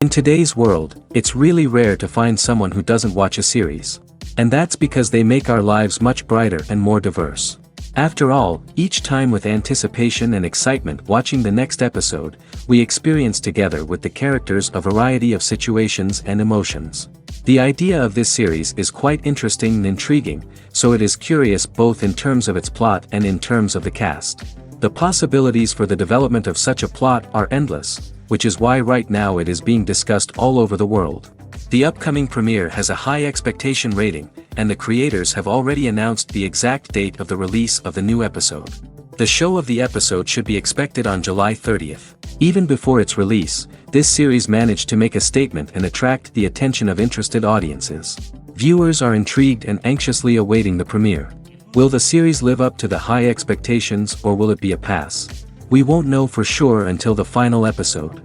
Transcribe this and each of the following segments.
In today's world, it's really rare to find someone who doesn't watch a series. And that's because they make our lives much brighter and more diverse. After all, each time with anticipation and excitement watching the next episode, we experience together with the characters a variety of situations and emotions. The idea of this series is quite interesting and intriguing, so it is curious both in terms of its plot and in terms of the cast. The possibilities for the development of such a plot are endless, which is why right now it is being discussed all over the world. The upcoming premiere has a high expectation rating, and the creators have already announced the exact date of the release of the new episode. The show of the episode should be expected on July 30th. Even before its release, this series managed to make a statement and attract the attention of interested audiences. Viewers are intrigued and anxiously awaiting the premiere. Will the series live up to the high expectations or will it be a pass? We won't know for sure until the final episode.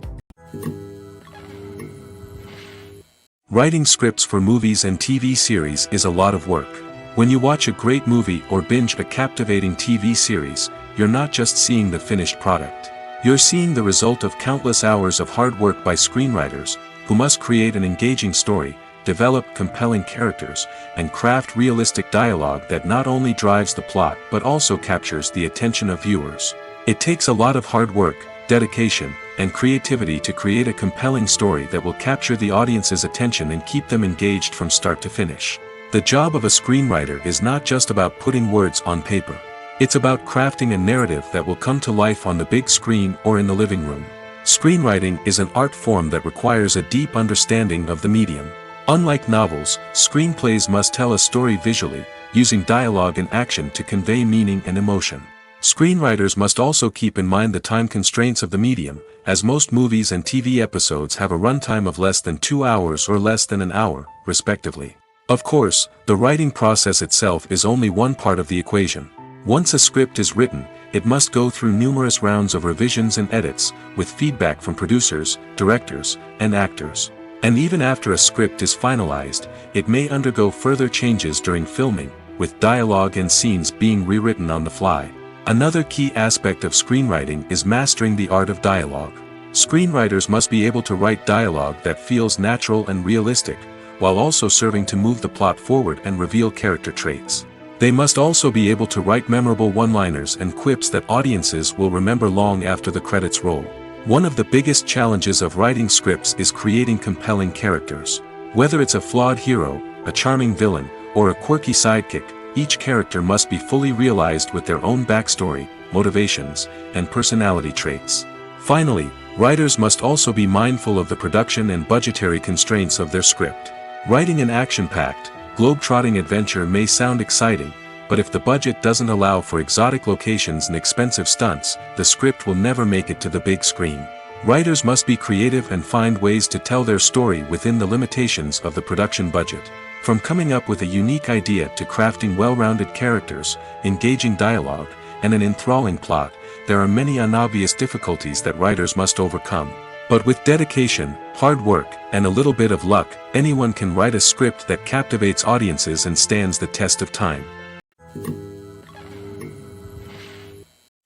Writing scripts for movies and TV series is a lot of work. When you watch a great movie or binge a captivating TV series, you're not just seeing the finished product. You're seeing the result of countless hours of hard work by screenwriters, who must create an engaging story, develop compelling characters, and craft realistic dialogue that not only drives the plot but also captures the attention of viewers. It takes a lot of hard work, dedication, and creativity to create a compelling story that will capture the audience's attention and keep them engaged from start to finish. The job of a screenwriter is not just about putting words on paper. It's about crafting a narrative that will come to life on the big screen or in the living room. Screenwriting is an art form that requires a deep understanding of the medium. Unlike novels, screenplays must tell a story visually, using dialogue and action to convey meaning and emotion. Screenwriters must also keep in mind the time constraints of the medium, as most movies and TV episodes have a runtime of less than 2 hours or less than an hour, respectively. Of course, the writing process itself is only one part of the equation. Once a script is written, it must go through numerous rounds of revisions and edits, with feedback from producers, directors, and actors. And even after a script is finalized, it may undergo further changes during filming, with dialogue and scenes being rewritten on the fly. Another key aspect of screenwriting is mastering the art of dialogue. Screenwriters must be able to write dialogue that feels natural and realistic, while also serving to move the plot forward and reveal character traits. They must also be able to write memorable one-liners and quips that audiences will remember long after the credits roll. One of the biggest challenges of writing scripts is creating compelling characters. Whether it's a flawed hero, a charming villain, or a quirky sidekick, each character must be fully realized with their own backstory, motivations, and personality traits. Finally, writers must also be mindful of the production and budgetary constraints of their script. Writing an action-packed, globe-trotting adventure may sound exciting, but if the budget doesn't allow for exotic locations and expensive stunts, the script will never make it to the big screen. Writers must be creative and find ways to tell their story within the limitations of the production budget. From coming up with a unique idea to crafting well-rounded characters, engaging dialogue, and an enthralling plot, there are many unobvious difficulties that writers must overcome. But with dedication, hard work, and a little bit of luck, anyone can write a script that captivates audiences and stands the test of time.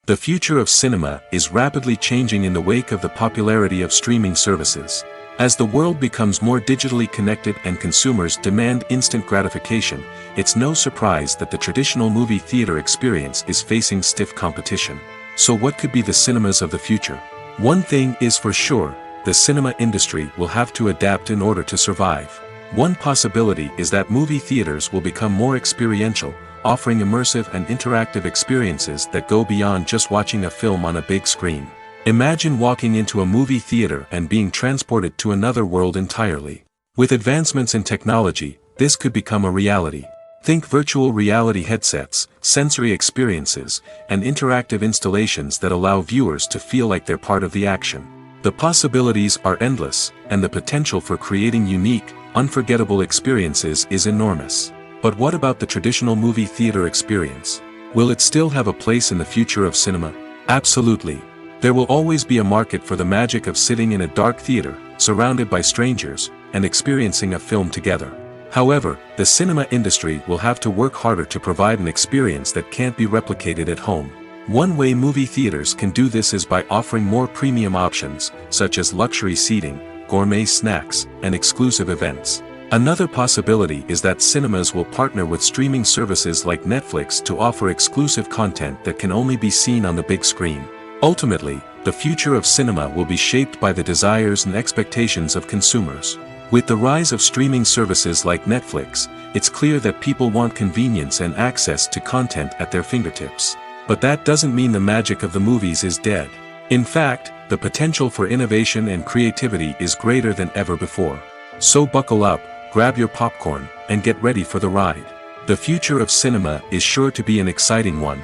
The future of cinema is rapidly changing in the wake of the popularity of streaming services. As the world becomes more digitally connected and consumers demand instant gratification, it's no surprise that the traditional movie theater experience is facing stiff competition. So what could be the cinemas of the future? One thing is for sure, the cinema industry will have to adapt in order to survive. One possibility is that movie theaters will become more experiential, offering immersive and interactive experiences that go beyond just watching a film on a big screen. Imagine walking into a movie theater and being transported to another world entirely. With advancements in technology, this could become a reality. Think virtual reality headsets, sensory experiences, and interactive installations that allow viewers to feel like they're part of the action. The possibilities are endless, and the potential for creating unique, unforgettable experiences is enormous. But what about the traditional movie theater experience? Will it still have a place in the future of cinema? Absolutely. There will always be a market for the magic of sitting in a dark theater, surrounded by strangers, and experiencing a film together. However, the cinema industry will have to work harder to provide an experience that can't be replicated at home. One way movie theaters can do this is by offering more premium options, such as luxury seating, gourmet snacks, and exclusive events. Another possibility is that cinemas will partner with streaming services like Netflix to offer exclusive content that can only be seen on the big screen. Ultimately, the future of cinema will be shaped by the desires and expectations of consumers. With the rise of streaming services like Netflix, it's clear that people want convenience and access to content at their fingertips. But that doesn't mean the magic of the movies is dead. In fact, the potential for innovation and creativity is greater than ever before. So buckle up, grab your popcorn, and get ready for the ride. The future of cinema is sure to be an exciting one.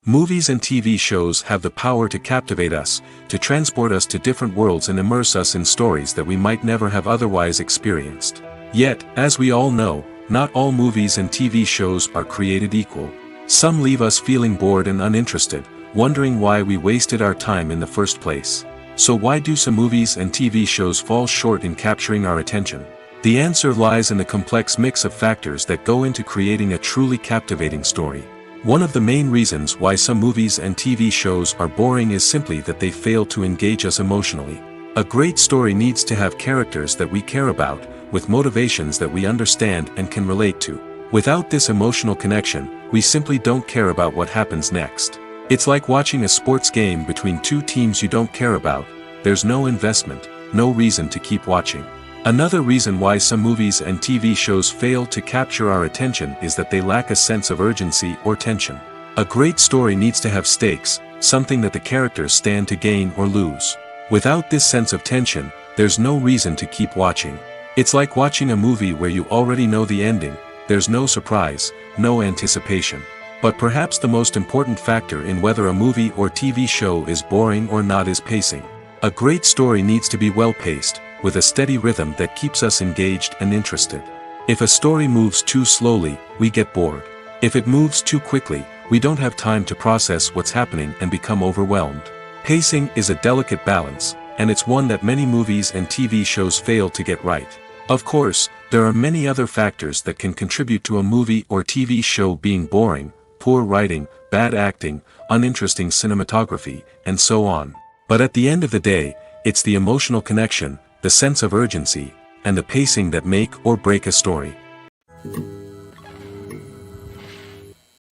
Movies and TV shows have the power to captivate us, to transport us to different worlds and immerse us in stories that we might never have otherwise experienced. Yet, as we all know, not all movies and TV shows are created equal. Some leave us feeling bored and uninterested, wondering why we wasted our time in the first place. So why do some movies and TV shows fall short in capturing our attention? The answer lies in the complex mix of factors that go into creating a truly captivating story. One of the main reasons why some movies and TV shows are boring is simply that they fail to engage us emotionally. A great story needs to have characters that we care about, with motivations that we understand and can relate to. Without this emotional connection, we simply don't care about what happens next. It's like watching a sports game between two teams you don't care about. There's no investment, no reason to keep watching. Another reason why some movies and TV shows fail to capture our attention is that they lack a sense of urgency or tension. A great story needs to have stakes, something that the characters stand to gain or lose. Without this sense of tension, there's no reason to keep watching. It's like watching a movie where you already know the ending. There's no surprise, no anticipation. But perhaps the most important factor in whether a movie or TV show is boring or not is pacing. A great story needs to be well-paced, with a steady rhythm that keeps us engaged and interested. If a story moves too slowly, we get bored. If it moves too quickly, we don't have time to process what's happening and become overwhelmed. Pacing is a delicate balance, and it's one that many movies and TV shows fail to get right. Of course, there are many other factors that can contribute to a movie or TV show being boring: poor writing, bad acting, uninteresting cinematography, and so on. But at the end of the day, it's the emotional connection, the sense of urgency, and the pacing that make or break a story.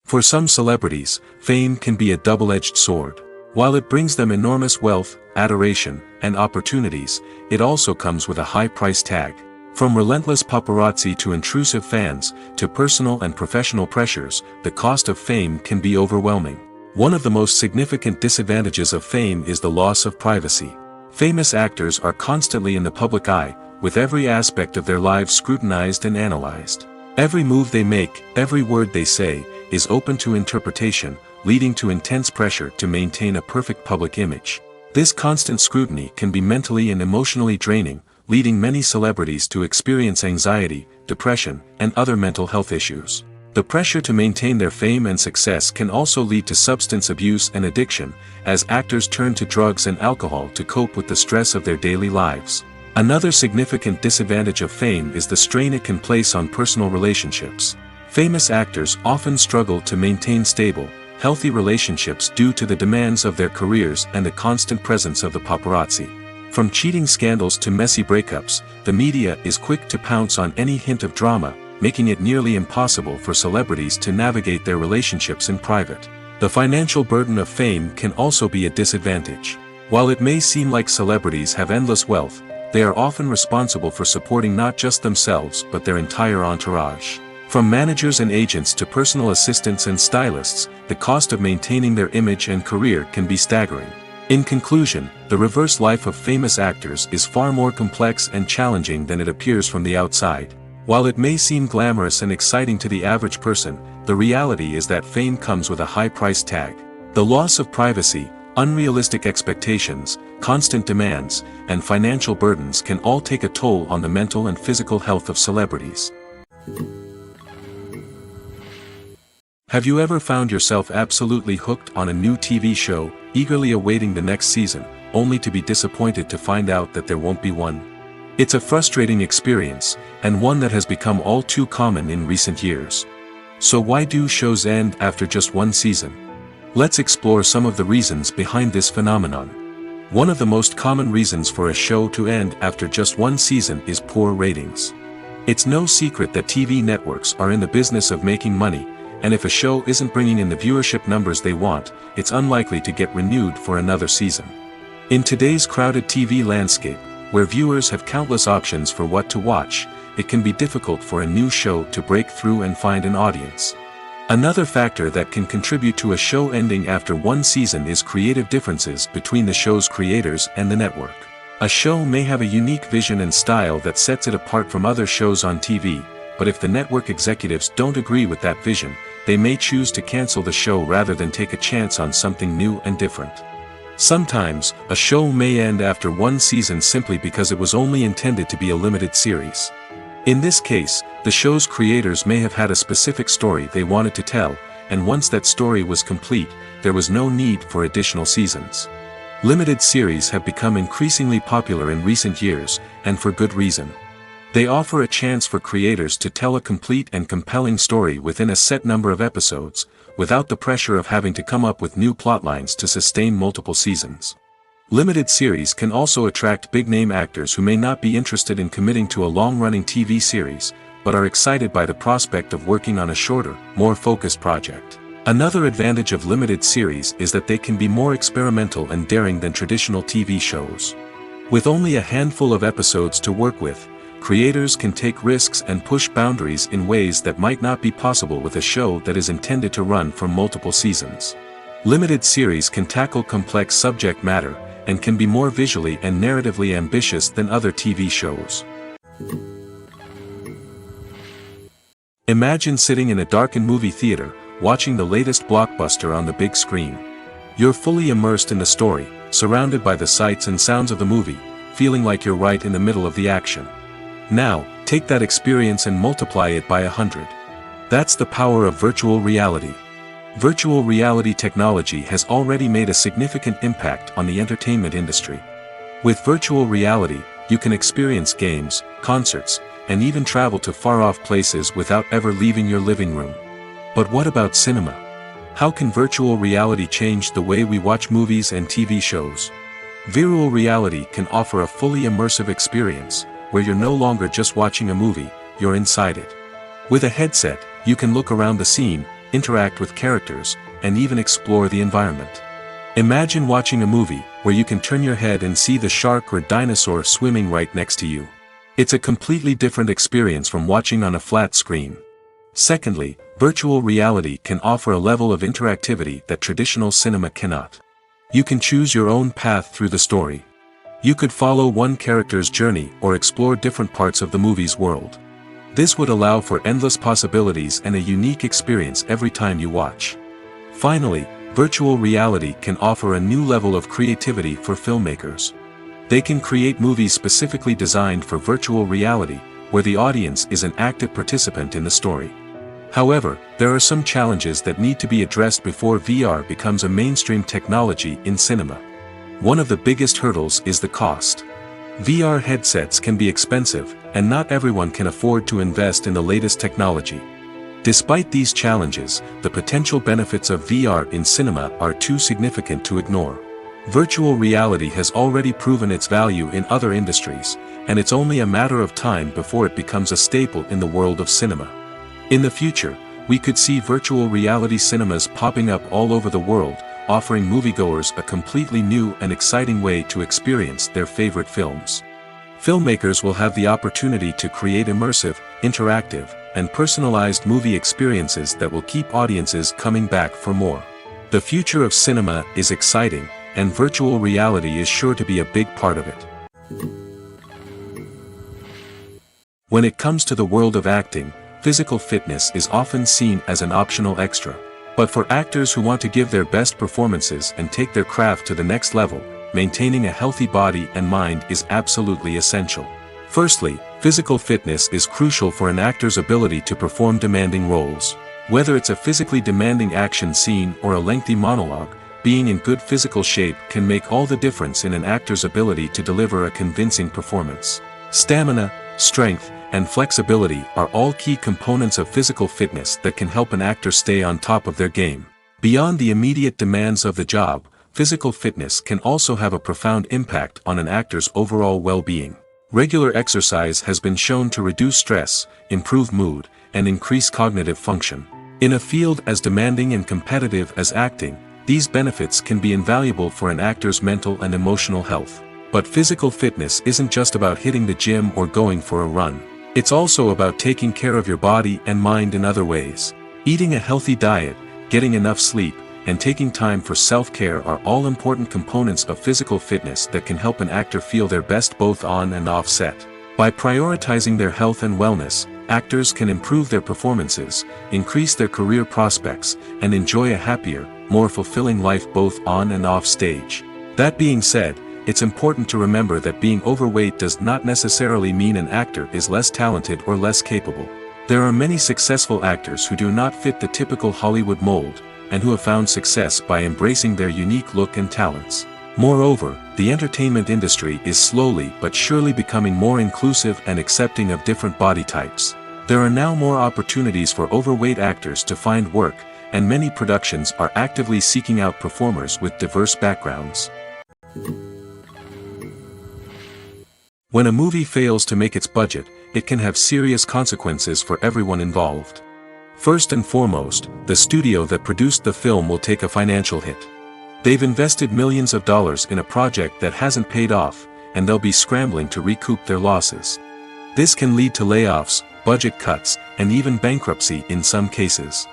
For some celebrities, fame can be a double-edged sword. While it brings them enormous wealth, adoration, and opportunities, it also comes with a high price tag. From relentless paparazzi to intrusive fans, to personal and professional pressures, the cost of fame can be overwhelming. One of the most significant disadvantages of fame is the loss of privacy. Famous actors are constantly in the public eye, with every aspect of their lives scrutinized and analyzed. Every move they make, every word they say, is open to interpretation, leading to intense pressure to maintain a perfect public image. This constant scrutiny can be mentally and emotionally draining, leading many celebrities to experience anxiety, depression, and other mental health issues. The pressure to maintain their fame and success can also lead to substance abuse and addiction, as actors turn to drugs and alcohol to cope with the stress of their daily lives. Another significant disadvantage of fame is the strain it can place on personal relationships. Famous actors often struggle to maintain stable, healthy relationships due to the demands of their careers and the constant presence of the paparazzi. From cheating scandals to messy breakups, the media is quick to pounce on any hint of drama, making it nearly impossible for celebrities to navigate their relationships in private. The financial burden of fame can also be a disadvantage. While it may seem like celebrities have endless wealth, they are often responsible for supporting not just themselves but their entire entourage. From managers and agents to personal assistants and stylists, the cost of maintaining their image and career can be staggering. In conclusion, the reverse life of famous actors is far more complex and challenging than it appears from the outside. While it may seem glamorous and exciting to the average person, the reality is that fame comes with a high price tag. The loss of privacy, unrealistic expectations, constant demands, and financial burdens can all take a toll on the mental and physical health of celebrities. Have you ever found yourself absolutely hooked on a new TV show, eagerly awaiting the next season, only to be disappointed to find out that there won't be one? It's a frustrating experience, and one that has become all too common in recent years. So why do shows end after just one season? Let's explore some of the reasons behind this phenomenon. One of the most common reasons for a show to end after just one season is poor ratings. It's no secret that TV networks are in the business of making money, and if a show isn't bringing in the viewership numbers they want, it's unlikely to get renewed for another season. In today's crowded TV landscape, where viewers have countless options for what to watch, it can be difficult for a new show to break through and find an audience. Another factor that can contribute to a show ending after one season is creative differences between the show's creators and the network. A show may have a unique vision and style that sets it apart from other shows on TV, but if the network executives don't agree with that vision, they may choose to cancel the show rather than take a chance on something new and different. Sometimes, a show may end after one season simply because it was only intended to be a limited series. In this case, the show's creators may have had a specific story they wanted to tell, and once that story was complete, there was no need for additional seasons. Limited series have become increasingly popular in recent years, and for good reason. They offer a chance for creators to tell a complete and compelling story within a set number of episodes, without the pressure of having to come up with new plotlines to sustain multiple seasons. Limited series can also attract big-name actors who may not be interested in committing to a long-running TV series, but are excited by the prospect of working on a shorter, more focused project. Another advantage of limited series is that they can be more experimental and daring than traditional TV shows. With only a handful of episodes to work with, creators can take risks and push boundaries in ways that might not be possible with a show that is intended to run for multiple seasons. Limited series can tackle complex subject matter, and can be more visually and narratively ambitious than other TV shows. Imagine sitting in a darkened movie theater, watching the latest blockbuster on the big screen. You're fully immersed in the story, surrounded by the sights and sounds of the movie, feeling like you're right in the middle of the action. Now, take that experience and multiply it by 100. That's the power of virtual reality. Virtual reality technology has already made a significant impact on the entertainment industry. With virtual reality, you can experience games, concerts, and even travel to far-off places without ever leaving your living room. But what about cinema? How can virtual reality change the way we watch movies and TV shows? Virtual reality can offer a fully immersive experience, where you're no longer just watching a movie, you're inside it. With a headset, you can look around the scene, interact with characters, and even explore the environment. Imagine watching a movie where you can turn your head and see the shark or dinosaur swimming right next to you. It's a completely different experience from watching on a flat screen. Secondly, virtual reality can offer a level of interactivity that traditional cinema cannot. You can choose your own path through the story. You could follow one character's journey or explore different parts of the movie's world. This would allow for endless possibilities and a unique experience every time you watch. Finally, virtual reality can offer a new level of creativity for filmmakers. They can create movies specifically designed for virtual reality, where the audience is an active participant in the story. However, there are some challenges that need to be addressed before VR becomes a mainstream technology in cinema. One of the biggest hurdles is the cost. VR headsets can be expensive, and not everyone can afford to invest in the latest technology. Despite these challenges, the potential benefits of VR in cinema are too significant to ignore. Virtual reality has already proven its value in other industries, and it's only a matter of time before it becomes a staple in the world of cinema. In the future, We could see virtual reality cinemas popping up all over the world, offering moviegoers a completely new and exciting way to experience their favorite films. Filmmakers will have the opportunity to create immersive, interactive, and personalized movie experiences that will keep audiences coming back for more. The future of cinema is exciting, and virtual reality is sure to be a big part of it. When it comes to the world of acting, physical fitness is often seen as an optional extra. But for actors who want to give their best performances and take their craft to the next level, maintaining a healthy body and mind is absolutely essential. Firstly, physical fitness is crucial for an actor's ability to perform demanding roles. Whether it's a physically demanding action scene or a lengthy monologue, being in good physical shape can make all the difference in an actor's ability to deliver a convincing performance. Stamina, strength, and flexibility are all key components of physical fitness that can help an actor stay on top of their game. Beyond the immediate demands of the job, physical fitness can also have a profound impact on an actor's overall well-being. Regular exercise has been shown to reduce stress, improve mood, and increase cognitive function. In a field as demanding and competitive as acting, these benefits can be invaluable for an actor's mental and emotional health. But physical fitness isn't just about hitting the gym or going for a run. It's also about taking care of your body and mind in other ways. Eating a healthy diet, getting enough sleep, and taking time for self-care are all important components of physical fitness that can help an actor feel their best both on and off set. By prioritizing their health and wellness, actors can improve their performances, increase their career prospects, and enjoy a happier, more fulfilling life both on and off stage. That being said, it's important to remember that being overweight does not necessarily mean an actor is less talented or less capable. There are many successful actors who do not fit the typical Hollywood mold, and who have found success by embracing their unique look and talents. Moreover, the entertainment industry is slowly but surely becoming more inclusive and accepting of different body types. There are now more opportunities for overweight actors to find work, and many productions are actively seeking out performers with diverse backgrounds. When a movie fails to make its budget, it can have serious consequences for everyone involved. First and foremost, the studio that produced the film will take a financial hit. They've invested millions of dollars in a project that hasn't paid off, and they'll be scrambling to recoup their losses. This can lead to layoffs, budget cuts, and even bankruptcy in some cases.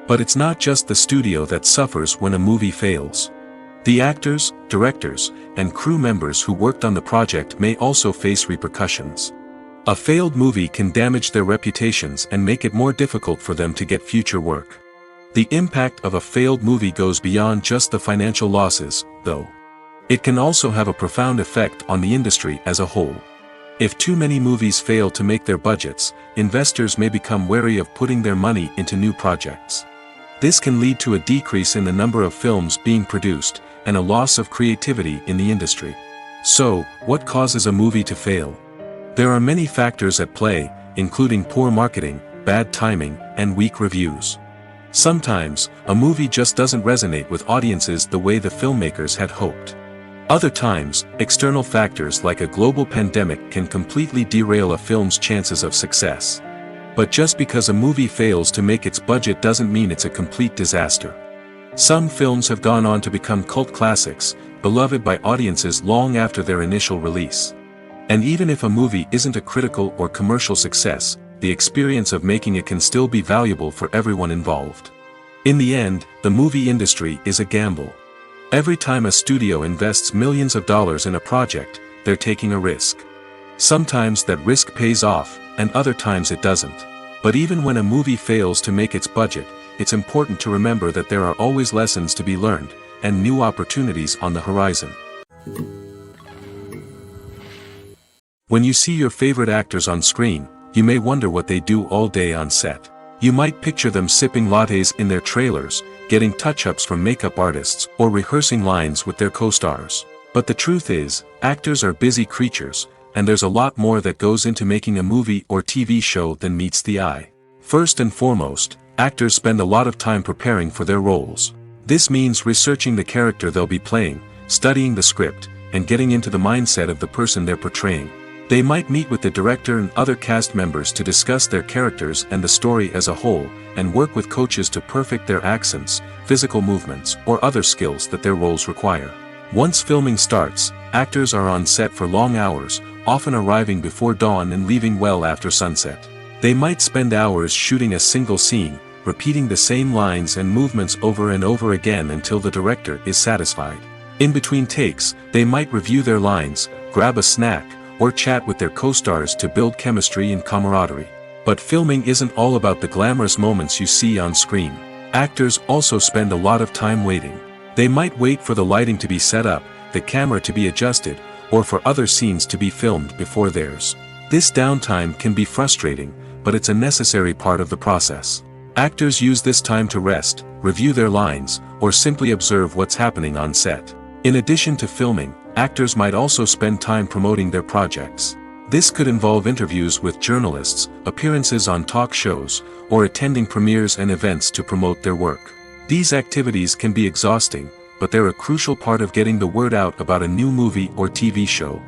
But it's not just the studio that suffers when a movie fails. The actors, directors, and crew members who worked on the project may also face repercussions. A failed movie can damage their reputations and make it more difficult for them to get future work. The impact of a failed movie goes beyond just the financial losses, though. It can also have a profound effect on the industry as a whole. If too many movies fail to make their budgets, investors may become wary of putting their money into new projects. This can lead to a decrease in the number of films being produced, and a loss of creativity in the industry. So, what causes a movie to fail? There are many factors at play, including poor marketing, bad timing, and weak reviews. Sometimes, a movie just doesn't resonate with audiences the way the filmmakers had hoped. Other times, external factors like a global pandemic can completely derail a film's chances of success. But just because a movie fails to make its budget doesn't mean it's a complete disaster. Some films have gone on to become cult classics, beloved by audiences long after their initial release. And even if a movie isn't a critical or commercial success, the experience of making it can still be valuable for everyone involved. In the end, the movie industry is a gamble. Every time a studio invests millions of dollars in a project, they're taking a risk. Sometimes that risk pays off, and other times it doesn't. But even when a movie fails to make its budget, it's important to remember that there are always lessons to be learned, and new opportunities on the horizon. When you see your favorite actors on screen, you may wonder what they do all day on set. You might picture them sipping lattes in their trailers, getting touch-ups from makeup artists, or rehearsing lines with their co-stars. But the truth is, actors are busy creatures, and there's a lot more that goes into making a movie or TV show than meets the eye. First and foremost, actors spend a lot of time preparing for their roles. This means researching the character they'll be playing, studying the script, and getting into the mindset of the person they're portraying. They might meet with the director and other cast members to discuss their characters and the story as a whole, and work with coaches to perfect their accents, physical movements, or other skills that their roles require. Once filming starts, actors are on set for long hours, often arriving before dawn and leaving well after sunset. They might spend hours shooting a single scene, repeating the same lines and movements over and over again until the director is satisfied. In between takes, they might review their lines, grab a snack, or chat with their co-stars to build chemistry and camaraderie. But filming isn't all about the glamorous moments you see on screen. Actors also spend a lot of time waiting. They might wait for the lighting to be set up, the camera to be adjusted, or for other scenes to be filmed before theirs. This downtime can be frustrating, but it's a necessary part of the process. Actors use this time to rest, review their lines, or simply observe what's happening on set. In addition to filming, actors might also spend time promoting their projects. This could involve interviews with journalists, appearances on talk shows, or attending premieres and events to promote their work. These activities can be exhausting, but they're a crucial part of getting the word out about a new movie or TV show.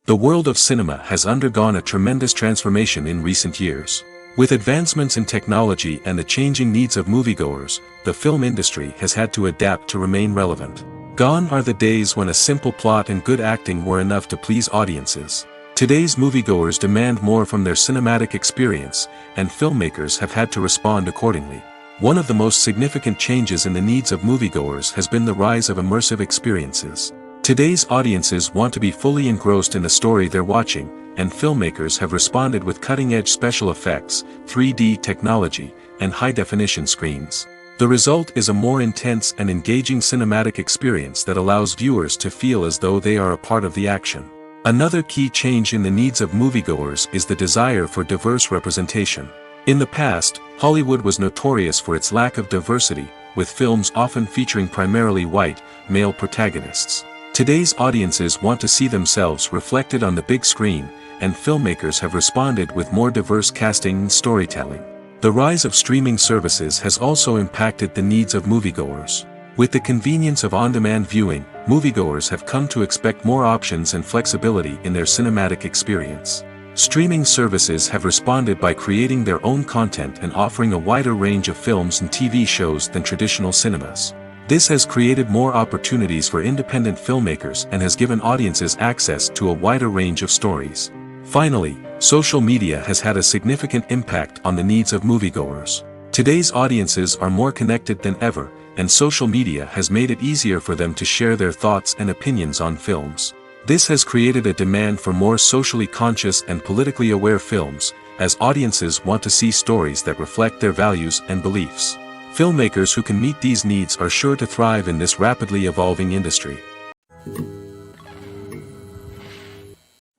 The world of cinema has undergone a tremendous transformation in recent years. With advancements in technology and the changing needs of moviegoers, the film industry has had to adapt to remain relevant. Gone are the days when a simple plot and good acting were enough to please audiences. Today's moviegoers demand more from their cinematic experience, and filmmakers have had to respond accordingly. One of the most significant changes in the needs of moviegoers has been the rise of immersive experiences. Today's audiences want to be fully engrossed in the story they're watching, and filmmakers have responded with cutting-edge special effects, 3D technology, and high-definition screens. The result is a more intense and engaging cinematic experience that allows viewers to feel as though they are a part of the action. Another key change in the needs of moviegoers is the desire for diverse representation. In the past, Hollywood was notorious for its lack of diversity, with films often featuring primarily white, male protagonists. Today's audiences want to see themselves reflected on the big screen, and filmmakers have responded with more diverse casting and storytelling. The rise of streaming services has also impacted the needs of moviegoers. With the convenience of on-demand viewing, moviegoers have come to expect more options and flexibility in their cinematic experience. Streaming services have responded by creating their own content and offering a wider range of films and TV shows than traditional cinemas. This has created more opportunities for independent filmmakers and has given audiences access to a wider range of stories. Finally, social media has had a significant impact on the needs of moviegoers. Today's audiences are more connected than ever, and social media has made it easier for them to share their thoughts and opinions on films. This has created a demand for more socially conscious and politically aware films, as audiences want to see stories that reflect their values and beliefs. Filmmakers who can meet these needs are sure to thrive in this rapidly evolving industry.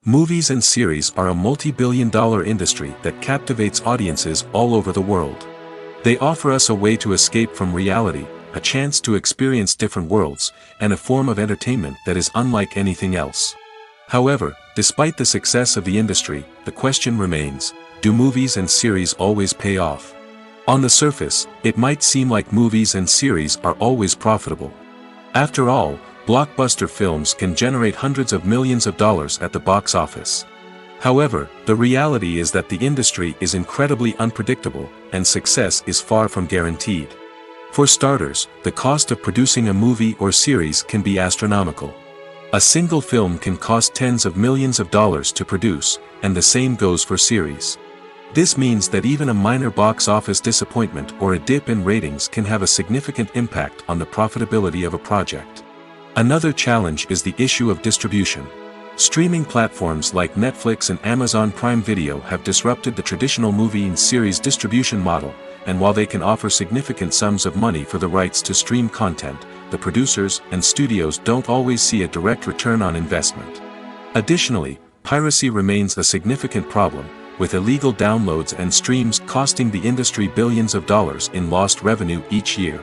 Movies and series are a multi-billion-dollar industry that captivates audiences all over the world. They offer us a way to escape from reality, a chance to experience different worlds, and a form of entertainment that is unlike anything else. However, despite the success of the industry, the question remains, do movies and series always pay off? On the surface, it might seem like movies and series are always profitable. After all, blockbuster films can generate hundreds of millions of dollars at the box office. However, the reality is that the industry is incredibly unpredictable, and success is far from guaranteed. For starters, the cost of producing a movie or series can be astronomical. A single film can cost tens of millions of dollars to produce, and the same goes for series. This means that even a minor box office disappointment or a dip in ratings can have a significant impact on the profitability of a project. Another challenge is the issue of distribution. Streaming platforms like Netflix and Amazon Prime Video have disrupted the traditional movie and series distribution model, and while they can offer significant sums of money for the rights to stream content, the producers and studios don't always see a direct return on investment. Additionally, piracy remains a significant problem, with illegal downloads and streams costing the industry billions of dollars in lost revenue each year.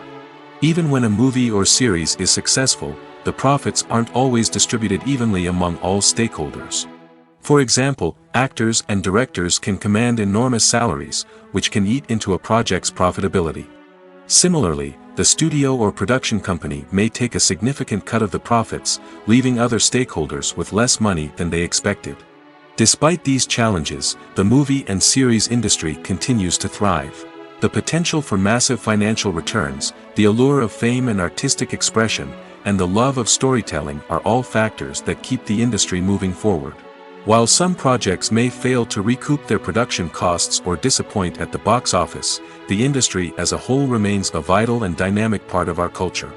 Even when a movie or series is successful, the profits aren't always distributed evenly among all stakeholders. For example, actors and directors can command enormous salaries, which can eat into a project's profitability. Similarly, the studio or production company may take a significant cut of the profits, leaving other stakeholders with less money than they expected. Despite these challenges, the movie and series industry continues to thrive. The potential for massive financial returns, the allure of fame and artistic expression, and the love of storytelling are all factors that keep the industry moving forward. While some projects may fail to recoup their production costs or disappoint at the box office, the industry as a whole remains a vital and dynamic part of our culture.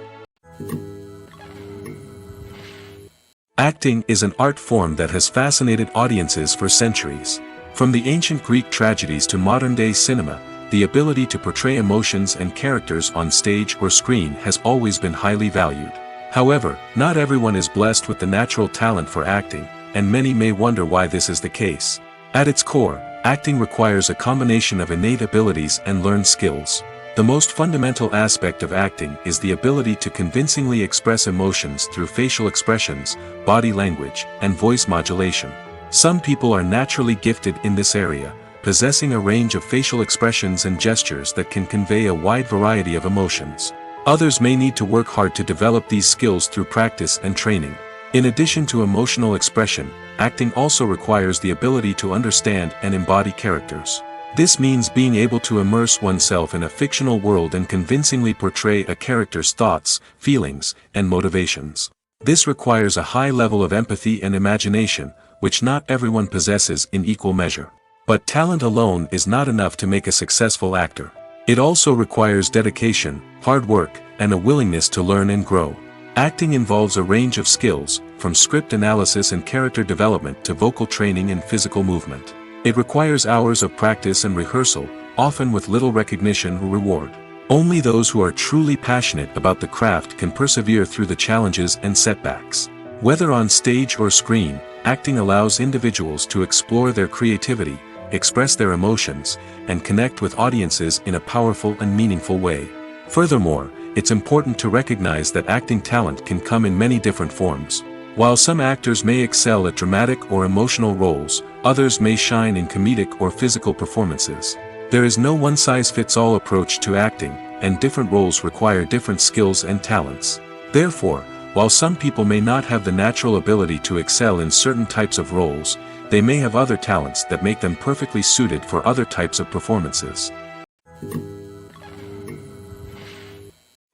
Acting is an art form that has fascinated audiences for centuries. From the ancient Greek tragedies to modern-day cinema, the ability to portray emotions and characters on stage or screen has always been highly valued. However, not everyone is blessed with the natural talent for acting, and many may wonder why this is the case. At its core, acting requires a combination of innate abilities and learned skills. The most fundamental aspect of acting is the ability to convincingly express emotions through facial expressions, body language, and voice modulation. Some people are naturally gifted in this area, possessing a range of facial expressions and gestures that can convey a wide variety of emotions. Others may need to work hard to develop these skills through practice and training. In addition to emotional expression, acting also requires the ability to understand and embody characters. This means being able to immerse oneself in a fictional world and convincingly portray a character's thoughts, feelings, and motivations. This requires a high level of empathy and imagination, which not everyone possesses in equal measure. But talent alone is not enough to make a successful actor. It also requires dedication, hard work, and a willingness to learn and grow. Acting involves a range of skills, from script analysis and character development to vocal training and physical movement. It requires hours of practice and rehearsal, often with little recognition or reward. Only those who are truly passionate about the craft can persevere through the challenges and setbacks. Whether on stage or screen, acting allows individuals to explore their creativity, express their emotions, and connect with audiences in a powerful and meaningful way. Furthermore, it's important to recognize that acting talent can come in many different forms. While some actors may excel at dramatic or emotional roles, others may shine in comedic or physical performances. There is no one-size-fits-all approach to acting, and different roles require different skills and talents. Therefore, while some people may not have the natural ability to excel in certain types of roles, they may have other talents that make them perfectly suited for other types of performances.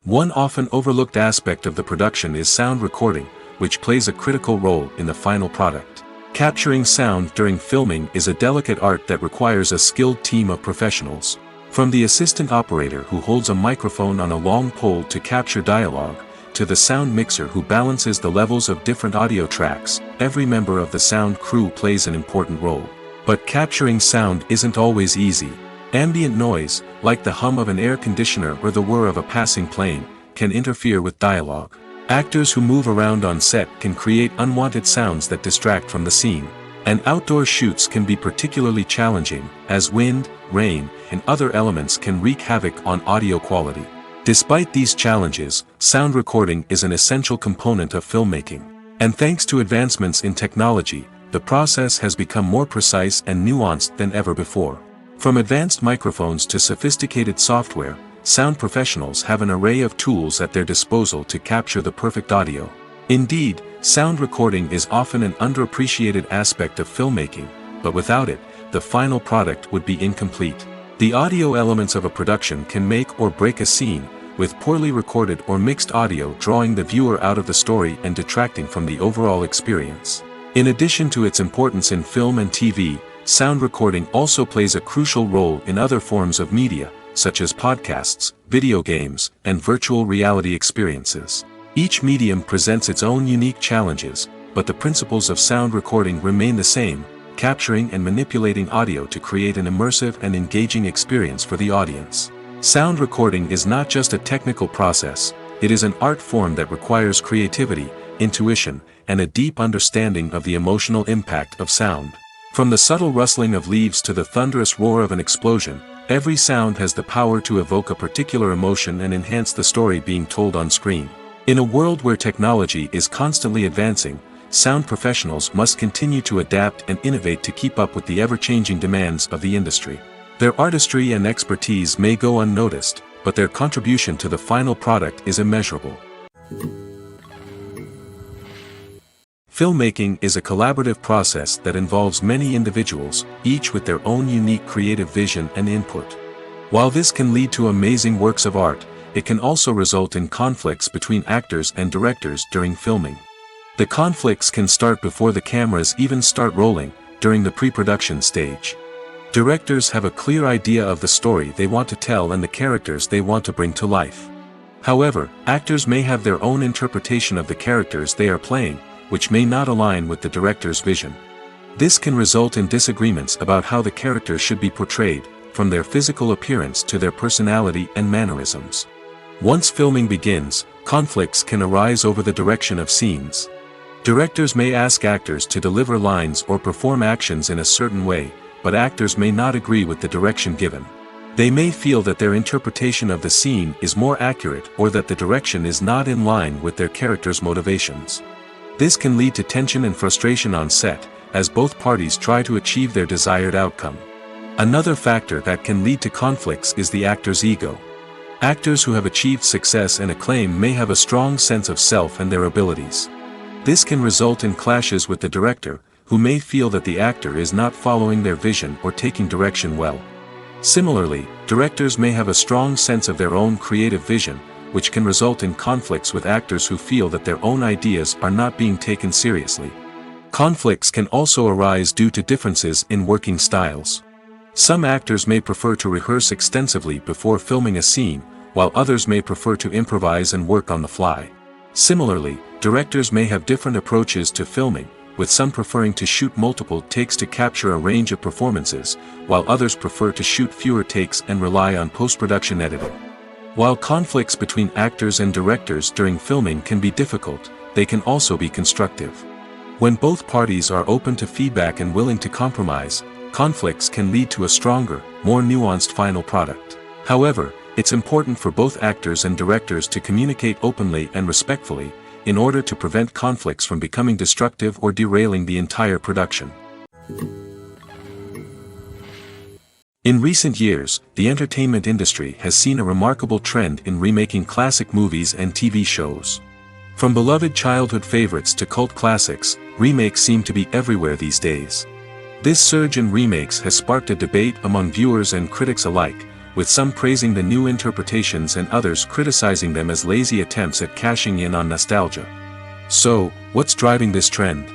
One often overlooked aspect of the production is sound recording, which plays a critical role in the final product. Capturing sound during filming is a delicate art that requires a skilled team of professionals. From the assistant operator who holds a microphone on a long pole to capture dialogue, to the sound mixer who balances the levels of different audio tracks, every member of the sound crew plays an important role. But capturing sound isn't always easy. Ambient noise, like the hum of an air conditioner or the whir of a passing plane, can interfere with dialogue. Actors who move around on set can create unwanted sounds that distract from the scene. And outdoor shoots can be particularly challenging, as wind, rain, and other elements can wreak havoc on audio quality. Despite these challenges, sound recording is an essential component of filmmaking. And thanks to advancements in technology, the process has become more precise and nuanced than ever before. From advanced microphones to sophisticated software, sound professionals have an array of tools at their disposal to capture the perfect audio. Indeed, sound recording is often an underappreciated aspect of filmmaking, but without it, the final product would be incomplete. The audio elements of a production can make or break a scene, with poorly recorded or mixed audio drawing the viewer out of the story and detracting from the overall experience. In addition to its importance in film and TV, sound recording also plays a crucial role in other forms of media, such as podcasts, video games, and virtual reality experiences. Each medium presents its own unique challenges, but the principles of sound recording remain the same, capturing and manipulating audio to create an immersive and engaging experience for the audience. Sound recording is not just a technical process, it is an art form that requires creativity, intuition, and a deep understanding of the emotional impact of sound. From the subtle rustling of leaves to the thunderous roar of an explosion, every sound has the power to evoke a particular emotion and enhance the story being told on screen. In a world where technology is constantly advancing, sound professionals must continue to adapt and innovate to keep up with the ever-changing demands of the industry. Their artistry and expertise may go unnoticed, but their contribution to the final product is immeasurable. Filmmaking is a collaborative process that involves many individuals, each with their own unique creative vision and input. While this can lead to amazing works of art, it can also result in conflicts between actors and directors during filming. The conflicts can start before the cameras even start rolling, during the pre-production stage. Directors have a clear idea of the story they want to tell and the characters they want to bring to life. However, actors may have their own interpretation of the characters they are playing, which may not align with the director's vision. This can result in disagreements about how the characters should be portrayed, from their physical appearance to their personality and mannerisms. Once filming begins, conflicts can arise over the direction of scenes. Directors may ask actors to deliver lines or perform actions in a certain way, but actors may not agree with the direction given. They may feel that their interpretation of the scene is more accurate or that the direction is not in line with their character's motivations. This can lead to tension and frustration on set, as both parties try to achieve their desired outcome. Another factor that can lead to conflicts is the actor's ego. Actors who have achieved success and acclaim may have a strong sense of self and their abilities. This can result in clashes with the director, who may feel that the actor is not following their vision or taking direction well. Similarly, directors may have a strong sense of their own creative vision, which can result in conflicts with actors who feel that their own ideas are not being taken seriously. Conflicts can also arise due to differences in working styles. Some actors may prefer to rehearse extensively before filming a scene, while others may prefer to improvise and work on the fly. Similarly, directors may have different approaches to filming, with some preferring to shoot multiple takes to capture a range of performances, while others prefer to shoot fewer takes and rely on post-production editing. While conflicts between actors and directors during filming can be difficult, they can also be constructive. When both parties are open to feedback and willing to compromise, conflicts can lead to a stronger, more nuanced final product. However, it's important for both actors and directors to communicate openly and respectfully, in order to prevent conflicts from becoming destructive or derailing the entire production. In recent years, the entertainment industry has seen a remarkable trend in remaking classic movies and TV shows. From beloved childhood favorites to cult classics, remakes seem to be everywhere these days. This surge in remakes has sparked a debate among viewers and critics alike, with some praising the new interpretations and others criticizing them as lazy attempts at cashing in on nostalgia. So, what's driving this trend?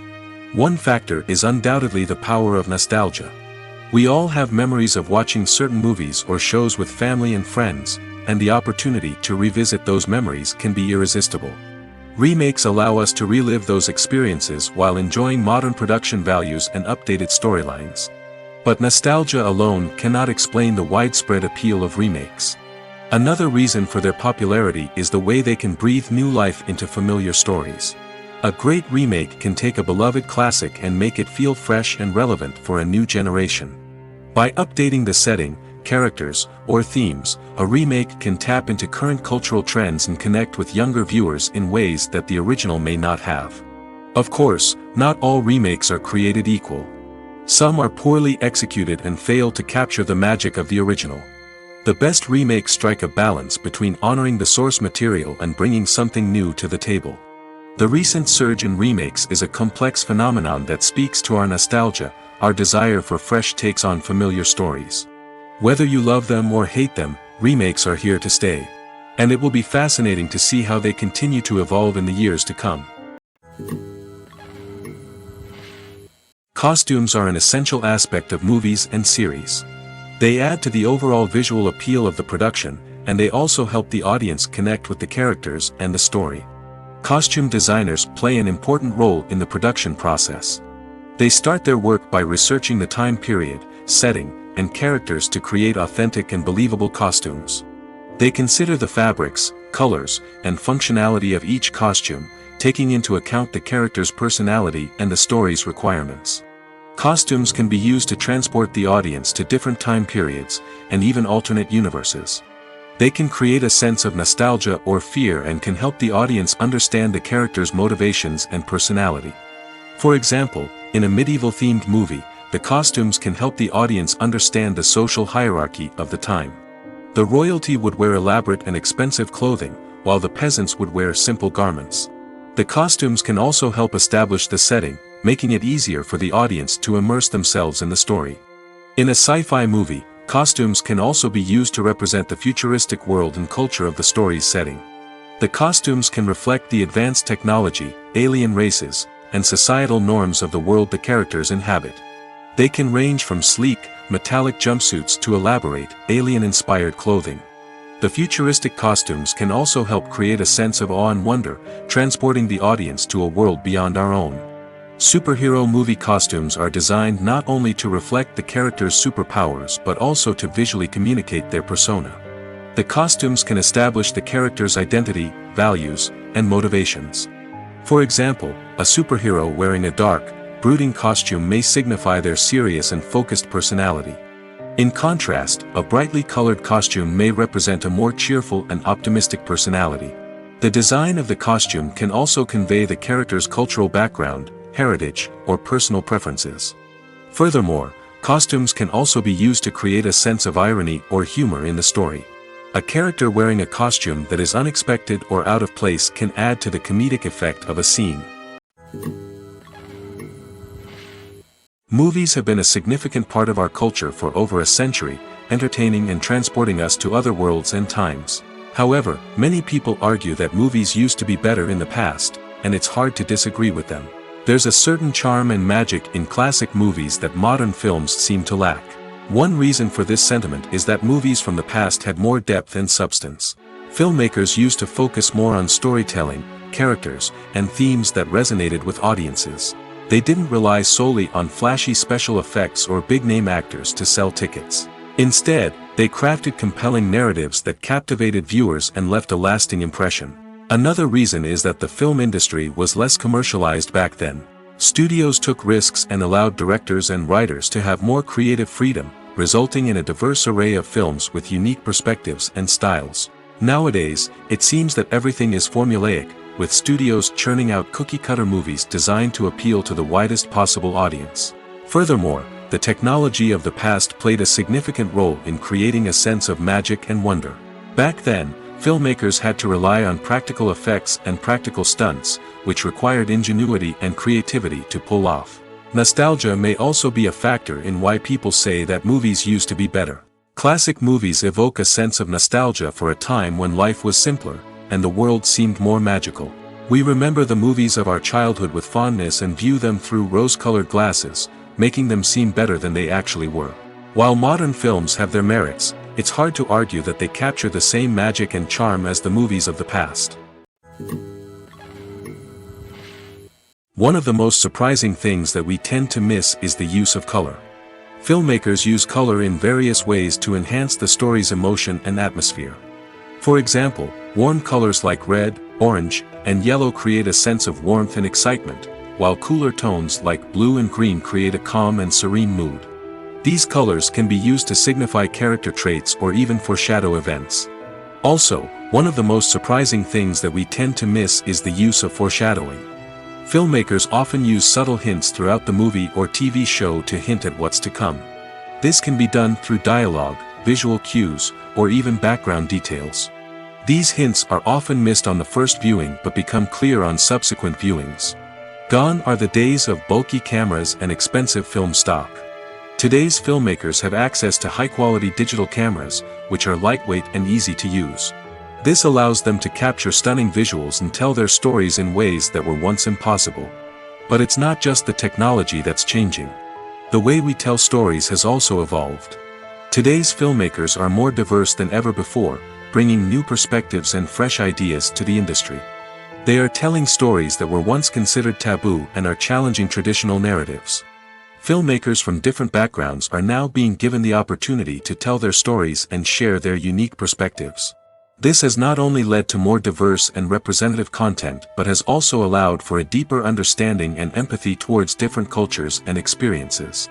One factor is undoubtedly the power of nostalgia. We all have memories of watching certain movies or shows with family and friends, and the opportunity to revisit those memories can be irresistible. Remakes allow us to relive those experiences while enjoying modern production values and updated storylines. But nostalgia alone cannot explain the widespread appeal of remakes. Another reason for their popularity is the way they can breathe new life into familiar stories. A great remake can take a beloved classic and make it feel fresh and relevant for a new generation. By updating the setting, characters, or themes, a remake can tap into current cultural trends and connect with younger viewers in ways that the original may not have. Of course, not all remakes are created equal. Some are poorly executed and fail to capture the magic of the original. The best remakes strike a balance between honoring the source material and bringing something new to the table. The recent surge in remakes is a complex phenomenon that speaks to our nostalgia, our desire for fresh takes on familiar stories. Whether you love them or hate them, remakes are here to stay. And it will be fascinating to see how they continue to evolve in the years to come. Costumes are an essential aspect of movies and series. They add to the overall visual appeal of the production, and they also help the audience connect with the characters and the story. Costume designers play an important role in the production process. They start their work by researching the time period, setting, and characters to create authentic and believable costumes. They consider the fabrics, colors, and functionality of each costume, taking into account the character's personality and the story's requirements. Costumes can be used to transport the audience to different time periods, and even alternate universes. They can create a sense of nostalgia or fear and can help the audience understand the character's motivations and personality. For example, in a medieval-themed movie, the costumes can help the audience understand the social hierarchy of the time. The royalty would wear elaborate and expensive clothing, while the peasants would wear simple garments. The costumes can also help establish the setting, making it easier for the audience to immerse themselves in the story. In a sci-fi movie, costumes can also be used to represent the futuristic world and culture of the story's setting. The costumes can reflect the advanced technology, alien races, and societal norms of the world the characters inhabit. They can range from sleek, metallic jumpsuits to elaborate, alien-inspired clothing. The futuristic costumes can also help create a sense of awe and wonder, transporting the audience to a world beyond our own. Superhero movie costumes are designed not only to reflect the character's superpowers but also to visually communicate their persona. The costumes can establish the character's identity, values, and motivations. For example, a superhero wearing a dark, brooding costume may signify their serious and focused personality. In contrast, a brightly colored costume may represent a more cheerful and optimistic personality. The design of the costume can also convey the character's cultural background, heritage, or personal preferences. Furthermore, costumes can also be used to create a sense of irony or humor in the story. A character wearing a costume that is unexpected or out of place can add to the comedic effect of a scene. Movies have been a significant part of our culture for over a century, entertaining and transporting us to other worlds and times. However, many people argue that movies used to be better in the past, and it's hard to disagree with them. There's a certain charm and magic in classic movies that modern films seem to lack. One reason for this sentiment is that movies from the past had more depth and substance. Filmmakers used to focus more on storytelling, characters, and themes that resonated with audiences. They didn't rely solely on flashy special effects or big-name actors to sell tickets. Instead, they crafted compelling narratives that captivated viewers and left a lasting impression. Another reason is that the film industry was less commercialized back then. Studios took risks and allowed directors and writers to have more creative freedom, resulting in a diverse array of films with unique perspectives and styles. Nowadays, it seems that everything is formulaic, with studios churning out cookie-cutter movies designed to appeal to the widest possible audience. Furthermore, the technology of the past played a significant role in creating a sense of magic and wonder. Back then, filmmakers had to rely on practical effects and practical stunts, which required ingenuity and creativity to pull off. Nostalgia may also be a factor in why people say that movies used to be better. Classic movies evoke a sense of nostalgia for a time when life was simpler, and the world seemed more magical. We remember the movies of our childhood with fondness and view them through rose-colored glasses, making them seem better than they actually were. While modern films have their merits, it's hard to argue that they capture the same magic and charm as the movies of the past. One of the most surprising things that we tend to miss is the use of color. Filmmakers use color in various ways to enhance the story's emotion and atmosphere. For example, warm colors like red, orange, and yellow create a sense of warmth and excitement, while cooler tones like blue and green create a calm and serene mood. These colors can be used to signify character traits or even foreshadow events. Also, one of the most surprising things that we tend to miss is the use of foreshadowing. Filmmakers often use subtle hints throughout the movie or TV show to hint at what's to come. This can be done through dialogue, visual cues, or even background details. These hints are often missed on the first viewing but become clear on subsequent viewings. Gone are the days of bulky cameras and expensive film stock. Today's filmmakers have access to high-quality digital cameras, which are lightweight and easy to use. This allows them to capture stunning visuals and tell their stories in ways that were once impossible. But it's not just the technology that's changing. The way we tell stories has also evolved. Today's filmmakers are more diverse than ever before, bringing new perspectives and fresh ideas to the industry. They are telling stories that were once considered taboo and are challenging traditional narratives. Filmmakers from different backgrounds are now being given the opportunity to tell their stories and share their unique perspectives. This has not only led to more diverse and representative content but has also allowed for a deeper understanding and empathy towards different cultures and experiences.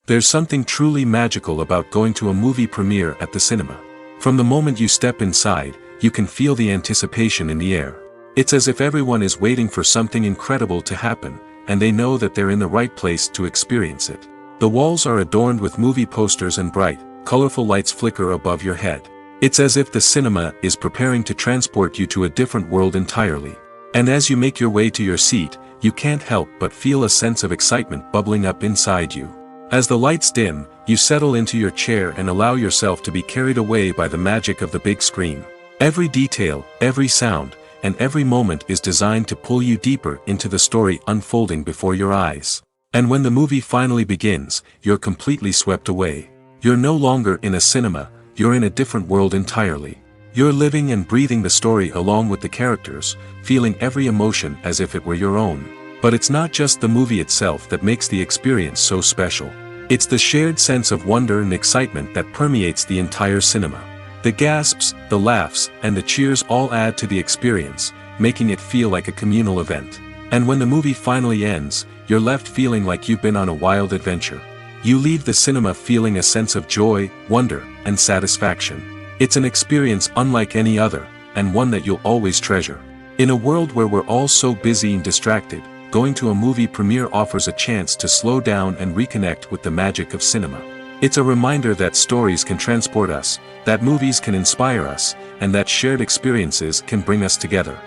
There's something truly magical about going to a movie premiere at the cinema. From the moment you step inside, you can feel the anticipation in the air. It's as if everyone is waiting for something incredible to happen, and they know that they're in the right place to experience it. The walls are adorned with movie posters and bright, colorful lights flicker above your head. It's as if the cinema is preparing to transport you to a different world entirely. And as you make your way to your seat, you can't help but feel a sense of excitement bubbling up inside you. As the lights dim, you settle into your chair and allow yourself to be carried away by the magic of the big screen. Every detail, every sound, and every moment is designed to pull you deeper into the story unfolding before your eyes. And when the movie finally begins, you're completely swept away. You're no longer in a cinema, you're in a different world entirely. You're living and breathing the story along with the characters, feeling every emotion as if it were your own. But it's not just the movie itself that makes the experience so special. It's the shared sense of wonder and excitement that permeates the entire cinema. The gasps, the laughs, and the cheers all add to the experience, making it feel like a communal event. And when the movie finally ends, you're left feeling like you've been on a wild adventure. You leave the cinema feeling a sense of joy, wonder, and satisfaction. It's an experience unlike any other, and one that you'll always treasure. In a world where we're all so busy and distracted, going to a movie premiere offers a chance to slow down and reconnect with the magic of cinema. It's a reminder that stories can transport us, that movies can inspire us, and that shared experiences can bring us together.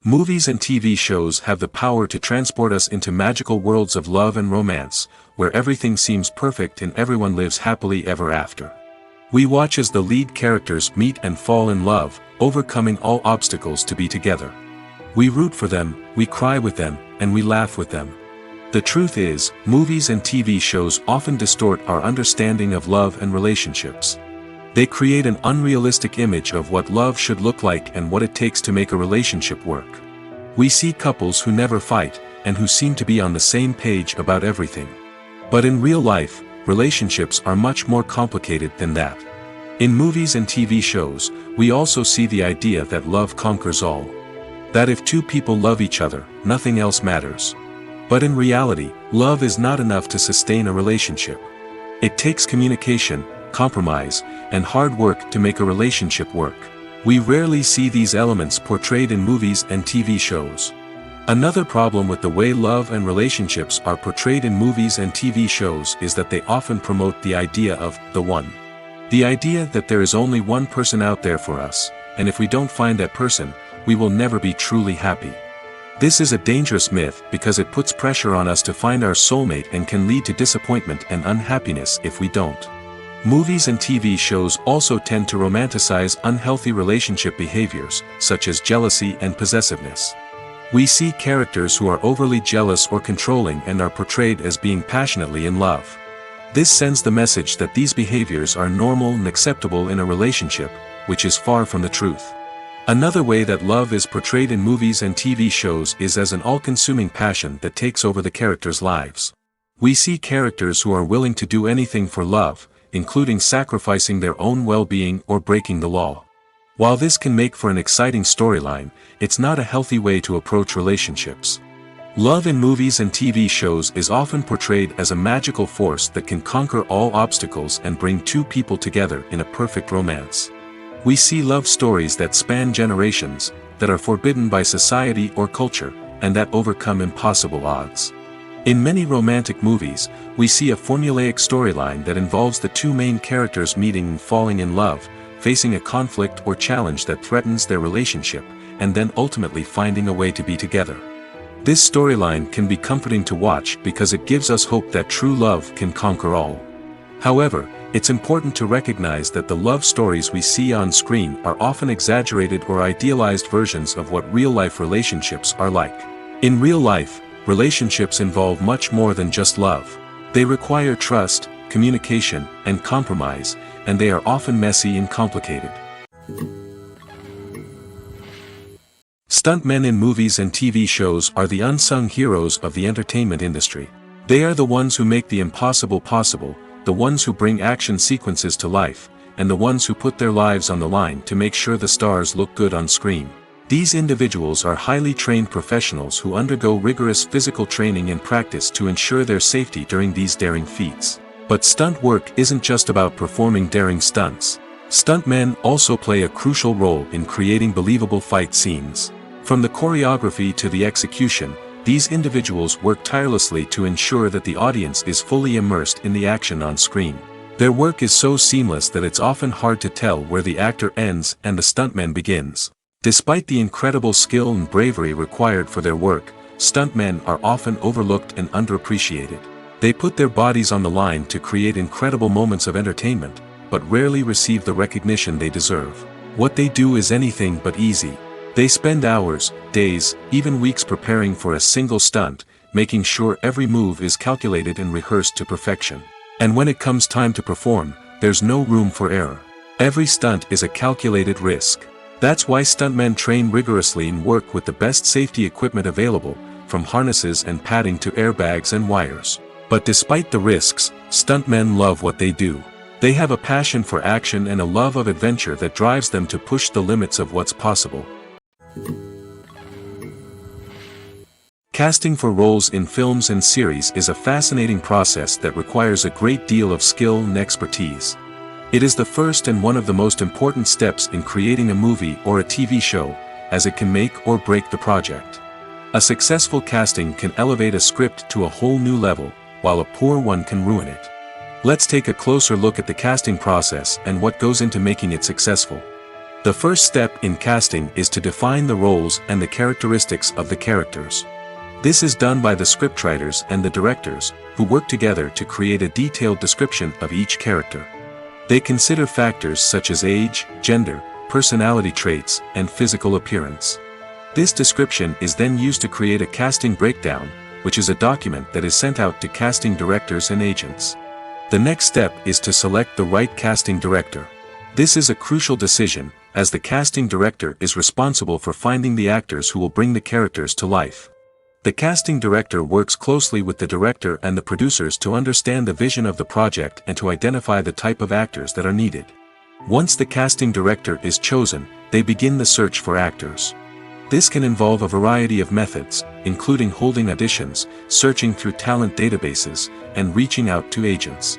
Movies and TV shows have the power to transport us into magical worlds of love and romance, where everything seems perfect and everyone lives happily ever after. We watch as the lead characters meet and fall in love, overcoming all obstacles to be together. We root for them, we cry with them, and we laugh with them. The truth is, movies and TV shows often distort our understanding of love and relationships. They create an unrealistic image of what love should look like and what it takes to make a relationship work. We see couples who never fight, and who seem to be on the same page about everything. But in real life, relationships are much more complicated than that. In movies and TV shows, we also see the idea that love conquers all. That if two people love each other, nothing else matters. But in reality, love is not enough to sustain a relationship. It takes communication, compromise, and hard work to make a relationship work. We rarely see these elements portrayed in movies and TV shows. Another problem with the way love and relationships are portrayed in movies and TV shows is that they often promote the idea of the one. The idea that there is only one person out there for us, and if we don't find that person, we will never be truly happy. This is a dangerous myth because it puts pressure on us to find our soulmate and can lead to disappointment and unhappiness if we don't. Movies and TV shows also tend to romanticize unhealthy relationship behaviors, such as jealousy and possessiveness. We see characters who are overly jealous or controlling and are portrayed as being passionately in love. This sends the message that these behaviors are normal and acceptable in a relationship, which is far from the truth. Another way that love is portrayed in movies and TV shows is as an all-consuming passion that takes over the characters' lives. We see characters who are willing to do anything for love, including sacrificing their own well-being or breaking the law. While this can make for an exciting storyline, it's not a healthy way to approach relationships. Love in movies and TV shows is often portrayed as a magical force that can conquer all obstacles and bring two people together in a perfect romance. We see love stories that span generations, that are forbidden by society or culture, and that overcome impossible odds. In many romantic movies, we see a formulaic storyline that involves the two main characters meeting and falling in love, facing a conflict or challenge that threatens their relationship, and then ultimately finding a way to be together. This storyline can be comforting to watch because it gives us hope that true love can conquer all. However, it's important to recognize that the love stories we see on screen are often exaggerated or idealized versions of what real-life relationships are like. In real life, relationships involve much more than just love. They require trust, communication, and compromise, and they are often messy and complicated. Stuntmen in movies and TV shows are the unsung heroes of the entertainment industry. They are the ones who make the impossible possible, the ones who bring action sequences to life, and the ones who put their lives on the line to make sure the stars look good on screen. These individuals are highly trained professionals who undergo rigorous physical training and practice to ensure their safety during these daring feats. But stunt work isn't just about performing daring stunts. Stuntmen also play a crucial role in creating believable fight scenes. From the choreography to the execution, These individuals work tirelessly to ensure that the audience is fully immersed in the action on screen. Their work is so seamless that it's often hard to tell where the actor ends and the stuntman begins. Despite the incredible skill and bravery required for their work, stuntmen are often overlooked and underappreciated. They put their bodies on the line to create incredible moments of entertainment, but rarely receive the recognition they deserve. What they do is anything but easy. They spend hours, days, even weeks preparing for a single stunt, making sure every move is calculated and rehearsed to perfection. And when it comes time to perform, there's no room for error. Every stunt is a calculated risk. That's why stuntmen train rigorously and work with the best safety equipment available, from harnesses and padding to airbags and wires. But despite the risks, stuntmen love what they do. They have a passion for action and a love of adventure that drives them to push the limits of what's possible. Casting for roles in films and series is a fascinating process that requires a great deal of skill and expertise. It is the first and one of the most important steps in creating a movie or a TV show, as it can make or break the project. A successful casting can elevate a script to a whole new level, while a poor one can ruin it. Let's take a closer look at the casting process and what goes into making it successful. The first step in casting is to define the roles and the characteristics of the characters. This is done by the scriptwriters and the directors, who work together to create a detailed description of each character. They consider factors such as age, gender, personality traits, and physical appearance. This description is then used to create a casting breakdown, which is a document that is sent out to casting directors and agents. The next step is to select the right casting director. This is a crucial decision, as the casting director is responsible for finding the actors who will bring the characters to life. The casting director works closely with the director and the producers to understand the vision of the project and to identify the type of actors that are needed. Once the casting director is chosen, they begin the search for actors. This can involve a variety of methods, including holding auditions, searching through talent databases, and reaching out to agents.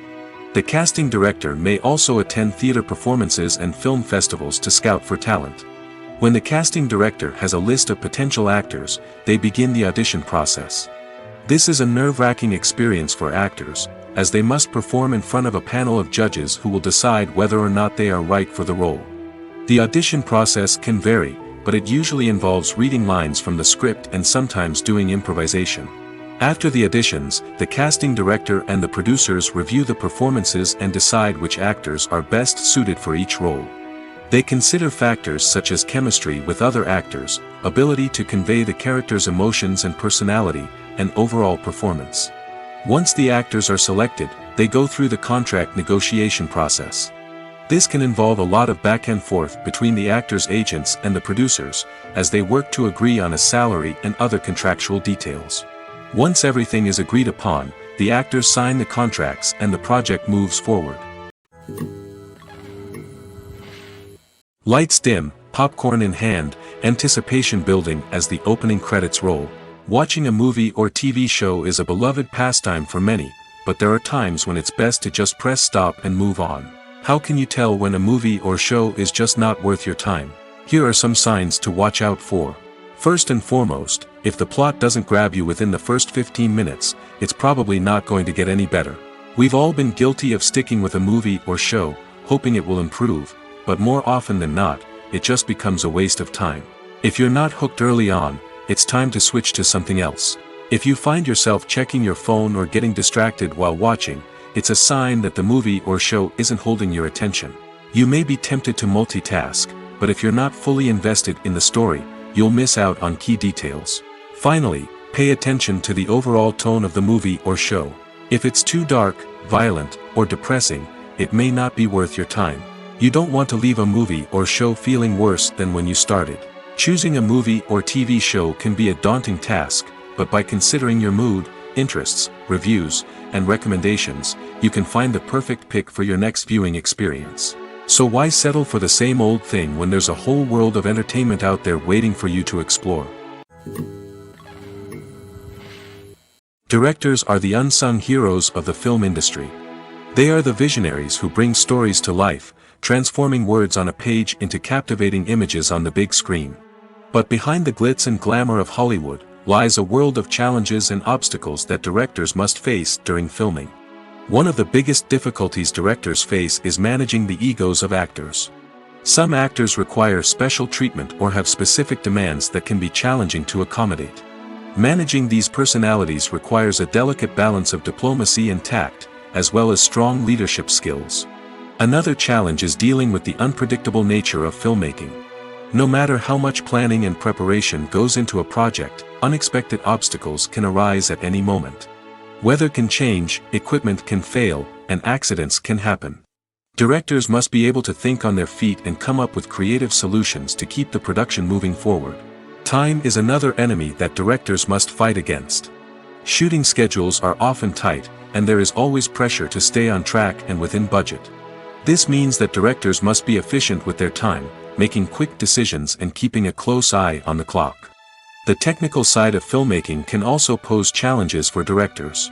The casting director may also attend theater performances and film festivals to scout for talent. When the casting director has a list of potential actors, they begin the audition process. This is a nerve-wracking experience for actors, as they must perform in front of a panel of judges who will decide whether or not they are right for the role. The audition process can vary, but it usually involves reading lines from the script and sometimes doing improvisation. After the auditions, the casting director and the producers review the performances and decide which actors are best suited for each role. They consider factors such as chemistry with other actors, ability to convey the character's emotions and personality, and overall performance. Once the actors are selected, they go through the contract negotiation process. This can involve a lot of back and forth between the actors' agents and the producers, as they work to agree on a salary and other contractual details. Once everything is agreed upon, the actors sign the contracts and the project moves forward. Lights dim, popcorn in hand, anticipation building as the opening credits roll. Watching a movie or TV show is a beloved pastime for many, but there are times when it's best to just press stop and move on. How can you tell when a movie or show is just not worth your time? Here are some signs to watch out for. First and foremost, if the plot doesn't grab you within the first 15 minutes, it's probably not going to get any better. We've all been guilty of sticking with a movie or show, hoping it will improve, but more often than not, it just becomes a waste of time. If you're not hooked early on, it's time to switch to something else. If you find yourself checking your phone or getting distracted while watching, it's a sign that the movie or show isn't holding your attention. You may be tempted to multitask, but if you're not fully invested in the story, you'll miss out on key details. Finally, pay attention to the overall tone of the movie or show. If it's too dark, violent, or depressing, it may not be worth your time. You don't want to leave a movie or show feeling worse than when you started. Choosing a movie or TV show can be a daunting task, but by considering your mood, interests, reviews, and recommendations, you can find the perfect pick for your next viewing experience. So why settle for the same old thing when there's a whole world of entertainment out there waiting for you to explore? Directors are the unsung heroes of the film industry. They are the visionaries who bring stories to life, transforming words on a page into captivating images on the big screen. But behind the glitz and glamour of Hollywood, lies a world of challenges and obstacles that directors must face during filming. One of the biggest difficulties directors face is managing the egos of actors. Some actors require special treatment or have specific demands that can be challenging to accommodate. Managing these personalities requires a delicate balance of diplomacy and tact, as well as strong leadership skills. Another challenge is dealing with the unpredictable nature of filmmaking. No matter how much planning and preparation goes into a project, unexpected obstacles can arise at any moment. Weather can change, equipment can fail, and accidents can happen. Directors must be able to think on their feet and come up with creative solutions to keep the production moving forward. Time is another enemy that directors must fight against. Shooting schedules are often tight, and there is always pressure to stay on track and within budget. This means that directors must be efficient with their time, making quick decisions and keeping a close eye on the clock. The technical side of filmmaking can also pose challenges for directors.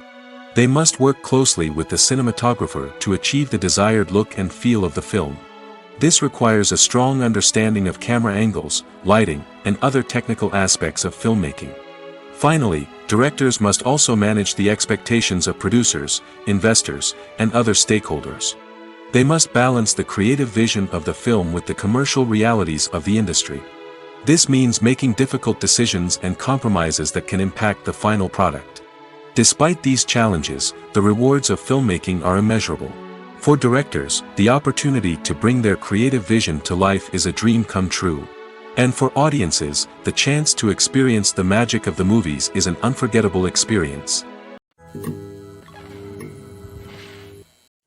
They must work closely with the cinematographer to achieve the desired look and feel of the film. This requires a strong understanding of camera angles, lighting, and other technical aspects of filmmaking. Finally, directors must also manage the expectations of producers, investors, and other stakeholders. They must balance the creative vision of the film with the commercial realities of the industry. This means making difficult decisions and compromises that can impact the final product. Despite these challenges, the rewards of filmmaking are immeasurable. For directors, the opportunity to bring their creative vision to life is a dream come true. And for audiences, the chance to experience the magic of the movies is an unforgettable experience.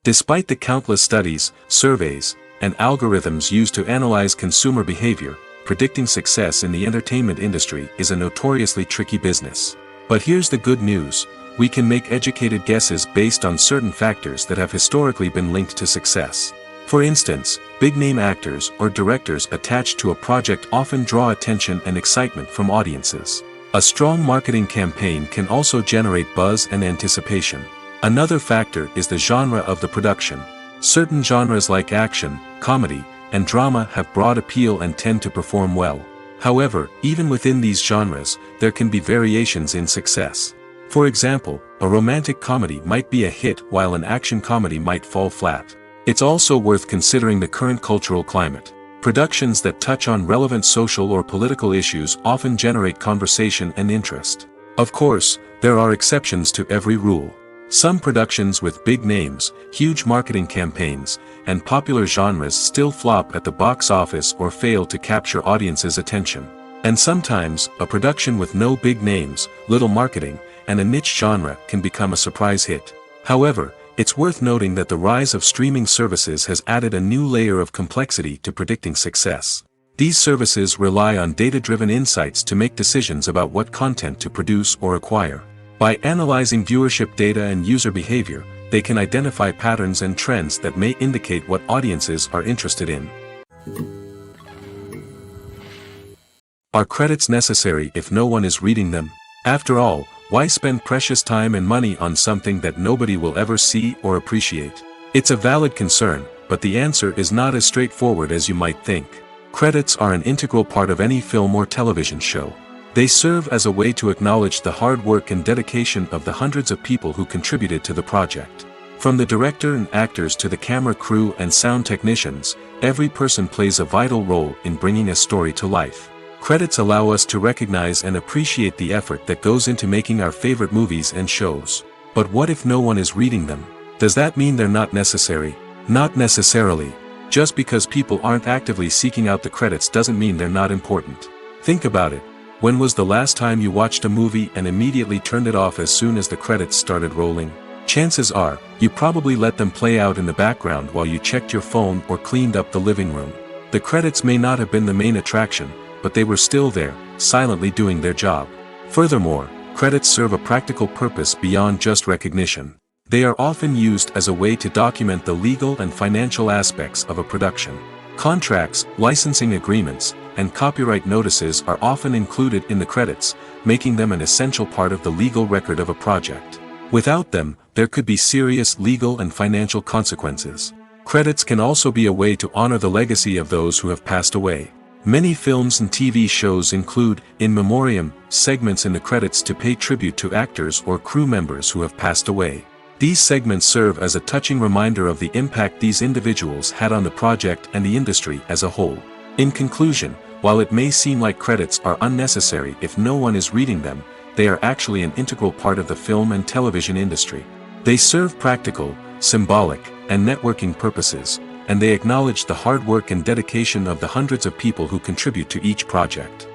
Despite the countless studies, surveys, and algorithms used to analyze consumer behavior, predicting success in the entertainment industry is a notoriously tricky business. But here's the good news: we can make educated guesses based on certain factors that have historically been linked to success. For instance, big-name actors or directors attached to a project often draw attention and excitement from audiences. A strong marketing campaign can also generate buzz and anticipation. Another factor is the genre of the production. Certain genres like action, comedy, and drama have broad appeal and tend to perform well. However, even within these genres, there can be variations in success. For example, a romantic comedy might be a hit while an action comedy might fall flat. It's also worth considering the current cultural climate. Productions that touch on relevant social or political issues often generate conversation and interest. Of course, there are exceptions to every rule. Some productions with big names, huge marketing campaigns, and popular genres still flop at the box office or fail to capture audiences' attention. And sometimes, a production with no big names, little marketing, and a niche genre can become a surprise hit. However, it's worth noting that the rise of streaming services has added a new layer of complexity to predicting success. These services rely on data-driven insights to make decisions about what content to produce or acquire. By analyzing viewership data and user behavior, they can identify patterns and trends that may indicate what audiences are interested in. Are credits necessary if no one is reading them? After all, why spend precious time and money on something that nobody will ever see or appreciate? It's a valid concern, but the answer is not as straightforward as you might think. Credits are an integral part of any film or television show. They serve as a way to acknowledge the hard work and dedication of the hundreds of people who contributed to the project. From the director and actors to the camera crew and sound technicians, every person plays a vital role in bringing a story to life. Credits allow us to recognize and appreciate the effort that goes into making our favorite movies and shows. But what if no one is reading them? Does that mean they're not necessary? Not necessarily. Just because people aren't actively seeking out the credits doesn't mean they're not important. Think about it. When was the last time you watched a movie and immediately turned it off as soon as the credits started rolling? Chances are, you probably let them play out in the background while you checked your phone or cleaned up the living room. The credits may not have been the main attraction, but they were still there, silently doing their job. Furthermore, credits serve a practical purpose beyond just recognition. They are often used as a way to document the legal and financial aspects of a production. Contracts, licensing agreements, and copyright notices are often included in the credits, making them an essential part of the legal record of a project. Without them, there could be serious legal and financial consequences. Credits can also be a way to honor the legacy of those who have passed away. Many films and TV shows include, in memoriam, segments in the credits to pay tribute to actors or crew members who have passed away. These segments serve as a touching reminder of the impact these individuals had on the project and the industry as a whole. In conclusion, while it may seem like credits are unnecessary if no one is reading them, they are actually an integral part of the film and television industry. They serve practical, symbolic, and networking purposes, and they acknowledge the hard work and dedication of the hundreds of people who contribute to each project.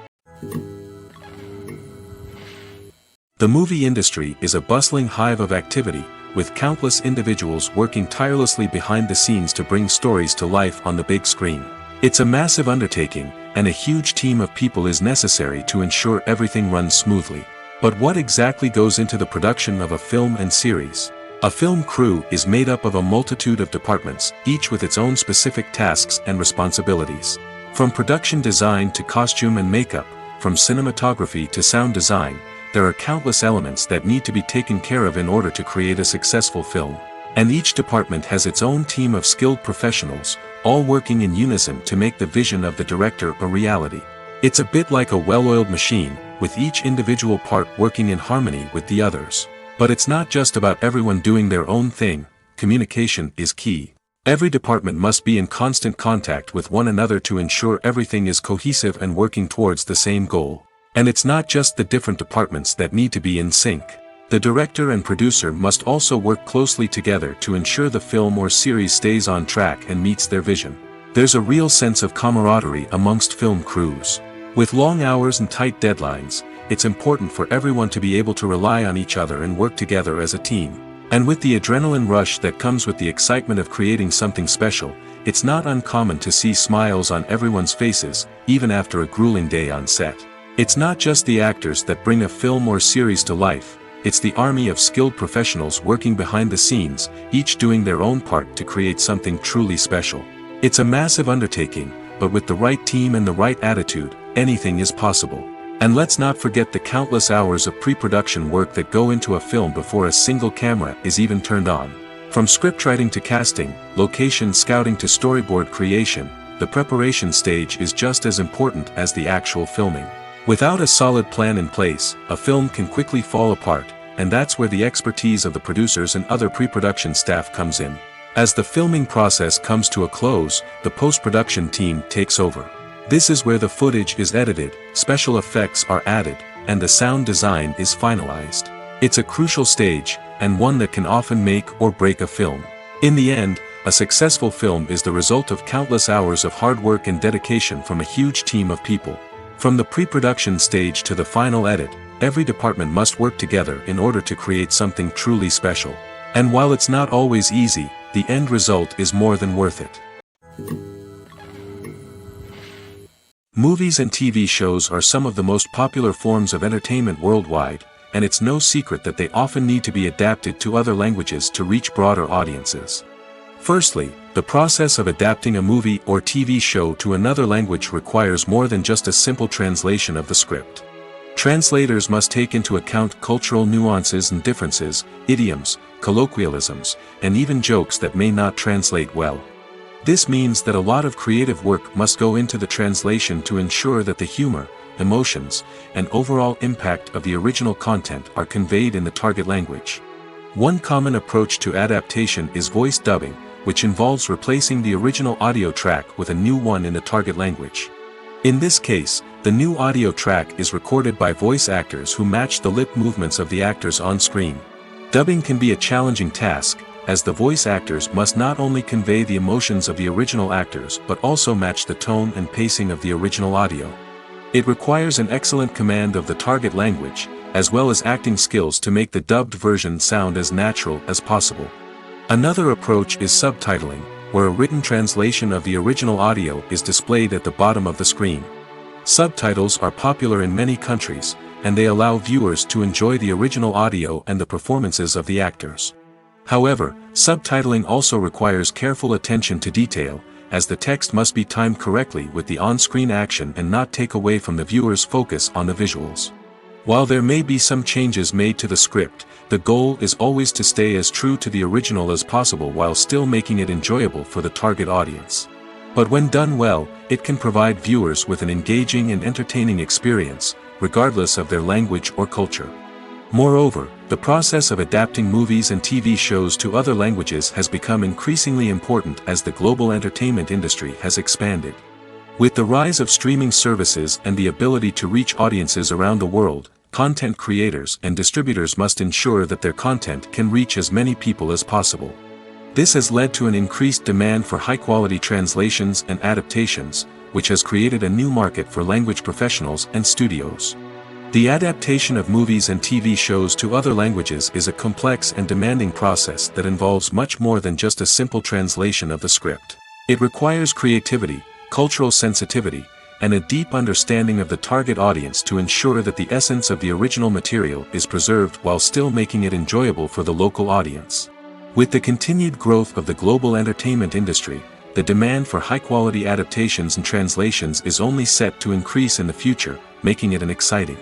The movie industry is a bustling hive of activity, with countless individuals working tirelessly behind the scenes to bring stories to life on the big screen. It's a massive undertaking, and a huge team of people is necessary to ensure everything runs smoothly. But what exactly goes into the production of a film and series? A film crew is made up of a multitude of departments, each with its own specific tasks and responsibilities. From production design to costume and makeup, from cinematography to sound design, there are countless elements that need to be taken care of in order to create a successful film. And each department has its own team of skilled professionals, all working in unison to make the vision of the director a reality. It's a bit like a well-oiled machine, with each individual part working in harmony with the others. But it's not just about everyone doing their own thing. Communication is key. Every department must be in constant contact with one another to ensure everything is cohesive and working towards the same goal. And it's not just the different departments that need to be in sync. The director and producer must also work closely together to ensure the film or series stays on track and meets their vision. There's a real sense of camaraderie amongst film crews. With long hours and tight deadlines, it's important for everyone to be able to rely on each other and work together as a team. And with the adrenaline rush that comes with the excitement of creating something special, it's not uncommon to see smiles on everyone's faces, even after a grueling day on set. It's not just the actors that bring a film or series to life, it's the army of skilled professionals working behind the scenes, each doing their own part to create something truly special. It's a massive undertaking, but with the right team and the right attitude, anything is possible. And let's not forget the countless hours of pre-production work that go into a film before a single camera is even turned on. From scriptwriting to casting, location scouting to storyboard creation, the preparation stage is just as important as the actual filming. Without a solid plan in place, a film can quickly fall apart, and that's where the expertise of the producers and other pre-production staff comes in. As the filming process comes to a close, the post-production team takes over. This is where the footage is edited, special effects are added, and the sound design is finalized. It's a crucial stage, and one that can often make or break a film. In the end, a successful film is the result of countless hours of hard work and dedication from a huge team of people. From the pre-production stage to the final edit, every department must work together in order to create something truly special. And while it's not always easy, the end result is more than worth it. Movies and TV shows are some of the most popular forms of entertainment worldwide, and it's no secret that they often need to be adapted to other languages to reach broader audiences. Firstly, the process of adapting a movie or TV show to another language requires more than just a simple translation of the script. Translators must take into account cultural nuances and differences, idioms, colloquialisms, and even jokes that may not translate well. This means that a lot of creative work must go into the translation to ensure that the humor, emotions, and overall impact of the original content are conveyed in the target language. One common approach to adaptation is voice dubbing, which involves replacing the original audio track with a new one in the target language. In this case, the new audio track is recorded by voice actors who match the lip movements of the actors on screen. Dubbing can be a challenging task, as the voice actors must not only convey the emotions of the original actors but also match the tone and pacing of the original audio. It requires an excellent command of the target language, as well as acting skills to make the dubbed version sound as natural as possible. Another approach is subtitling, where a written translation of the original audio is displayed at the bottom of the screen. Subtitles are popular in many countries, and they allow viewers to enjoy the original audio and the performances of the actors. However, subtitling also requires careful attention to detail, as the text must be timed correctly with the on-screen action and not take away from the viewer's focus on the visuals. While there may be some changes made to the script, the goal is always to stay as true to the original as possible while still making it enjoyable for the target audience. But when done well, it can provide viewers with an engaging and entertaining experience, regardless of their language or culture. Moreover, the process of adapting movies and TV shows to other languages has become increasingly important as the global entertainment industry has expanded. With the rise of streaming services and the ability to reach audiences around the world, content creators and distributors must ensure that their content can reach as many people as possible. This has led to an increased demand for high-quality translations and adaptations, which has created a new market for language professionals and studios. The adaptation of movies and TV shows to other languages is a complex and demanding process that involves much more than just a simple translation of the script. It requires creativity, cultural sensitivity, and a deep understanding of the target audience to ensure that the essence of the original material is preserved while still making it enjoyable for the local audience. With the continued growth of the global entertainment industry, the demand for high-quality adaptations and translations is only set to increase in the future, making it an exciting.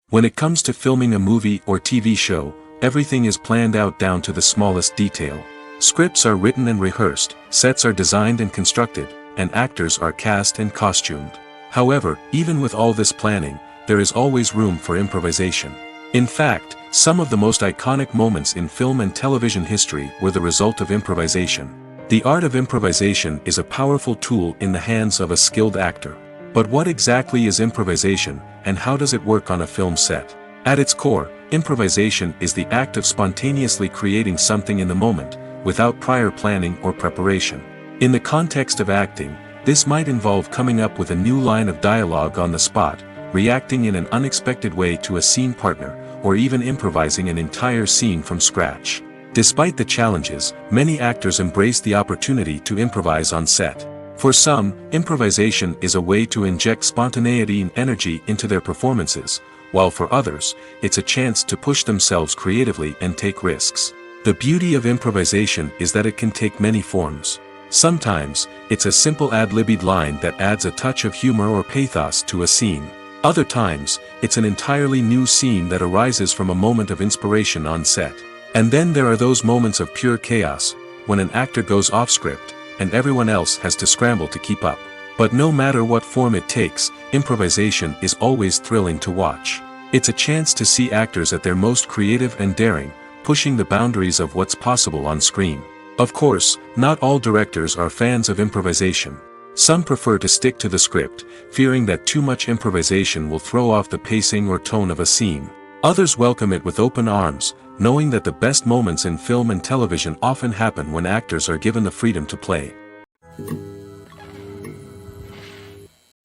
When it comes to filming a movie or TV show, everything is planned out down to the smallest detail. Scripts are written and rehearsed, sets are designed and constructed, and actors are cast and costumed. However, even with all this planning, there is always room for improvisation. In fact, some of the most iconic moments in film and television history were the result of improvisation. The art of improvisation is a powerful tool in the hands of a skilled actor. But what exactly is improvisation, and how does it work on a film set? At its core, improvisation is the act of spontaneously creating something in the moment, without prior planning or preparation. In the context of acting, this might involve coming up with a new line of dialogue on the spot, reacting in an unexpected way to a scene partner, or even improvising an entire scene from scratch. Despite the challenges, many actors embrace the opportunity to improvise on set. For some, improvisation is a way to inject spontaneity and energy into their performances, while for others, it's a chance to push themselves creatively and take risks. The beauty of improvisation is that it can take many forms. Sometimes, it's a simple ad-libbed line that adds a touch of humor or pathos to a scene. Other times, it's an entirely new scene that arises from a moment of inspiration on set. And then there are those moments of pure chaos, when an actor goes off script, and everyone else has to scramble to keep up. But no matter what form it takes, improvisation is always thrilling to watch. It's a chance to see actors at their most creative and daring, pushing the boundaries of what's possible on screen. Of course, not all directors are fans of improvisation. Some prefer to stick to the script, fearing that too much improvisation will throw off the pacing or tone of a scene. Others welcome it with open arms, knowing that the best moments in film and television often happen when actors are given the freedom to play.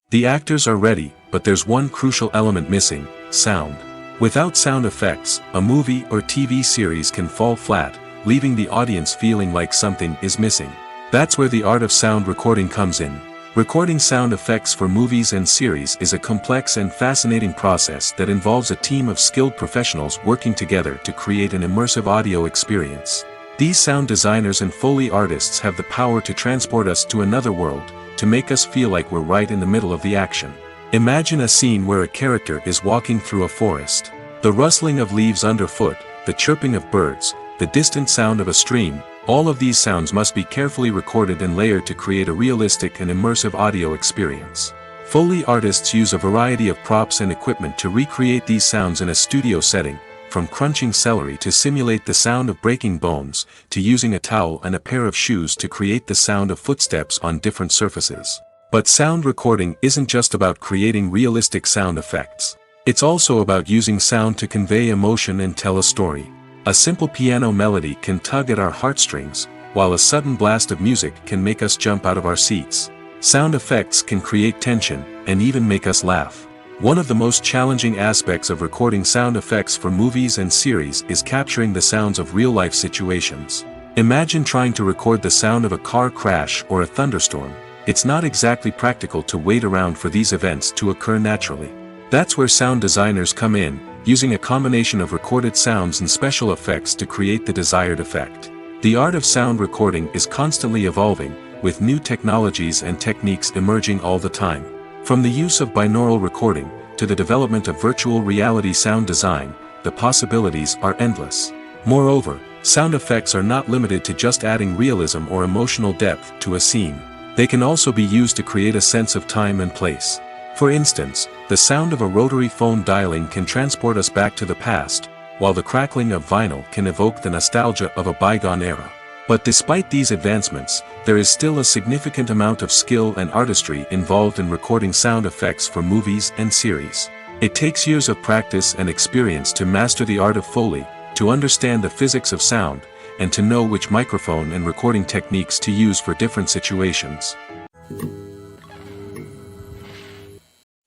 The actors are ready, but there's one crucial element missing: sound. Without sound effects, a movie or TV series can fall flat, leaving the audience feeling like something is missing. That's where the art of sound recording comes in. Recording sound effects for movies and series is a complex and fascinating process that involves a team of skilled professionals working together to create an immersive audio experience. These sound designers and Foley artists have the power to transport us to another world, to make us feel like we're right in the middle of the action. Imagine a scene where a character is walking through a forest. The rustling of leaves underfoot, the chirping of birds, the distant sound of a stream, all of these sounds must be carefully recorded and layered to create a realistic and immersive audio experience. Foley artists use a variety of props and equipment to recreate these sounds in a studio setting, from crunching celery to simulate the sound of breaking bones, to using a towel and a pair of shoes to create the sound of footsteps on different surfaces. But sound recording isn't just about creating realistic sound effects. It's also about using sound to convey emotion and tell a story. A simple piano melody can tug at our heartstrings, while a sudden blast of music can make us jump out of our seats. Sound effects can create tension, and even make us laugh. One of the most challenging aspects of recording sound effects for movies and series is capturing the sounds of real-life situations. Imagine trying to record the sound of a car crash or a thunderstorm. It's not exactly practical to wait around for these events to occur naturally. That's where sound designers come in, using a combination of recorded sounds and special effects to create the desired effect. The art of sound recording is constantly evolving, with new technologies and techniques emerging all the time. From the use of binaural recording, to the development of virtual reality sound design, the possibilities are endless. Moreover, Sound effects are not limited to just adding realism or emotional depth to a scene. They can also be used to create a sense of time and place. For instance, the sound of a rotary phone dialing can transport us back to the past, while the crackling of vinyl can evoke the nostalgia of a bygone era. But despite these advancements, there is still a significant amount of skill and artistry involved in recording sound effects for movies and series. It takes years of practice and experience to master the art of Foley, to understand the physics of sound, and to know which microphone and recording techniques to use for different situations.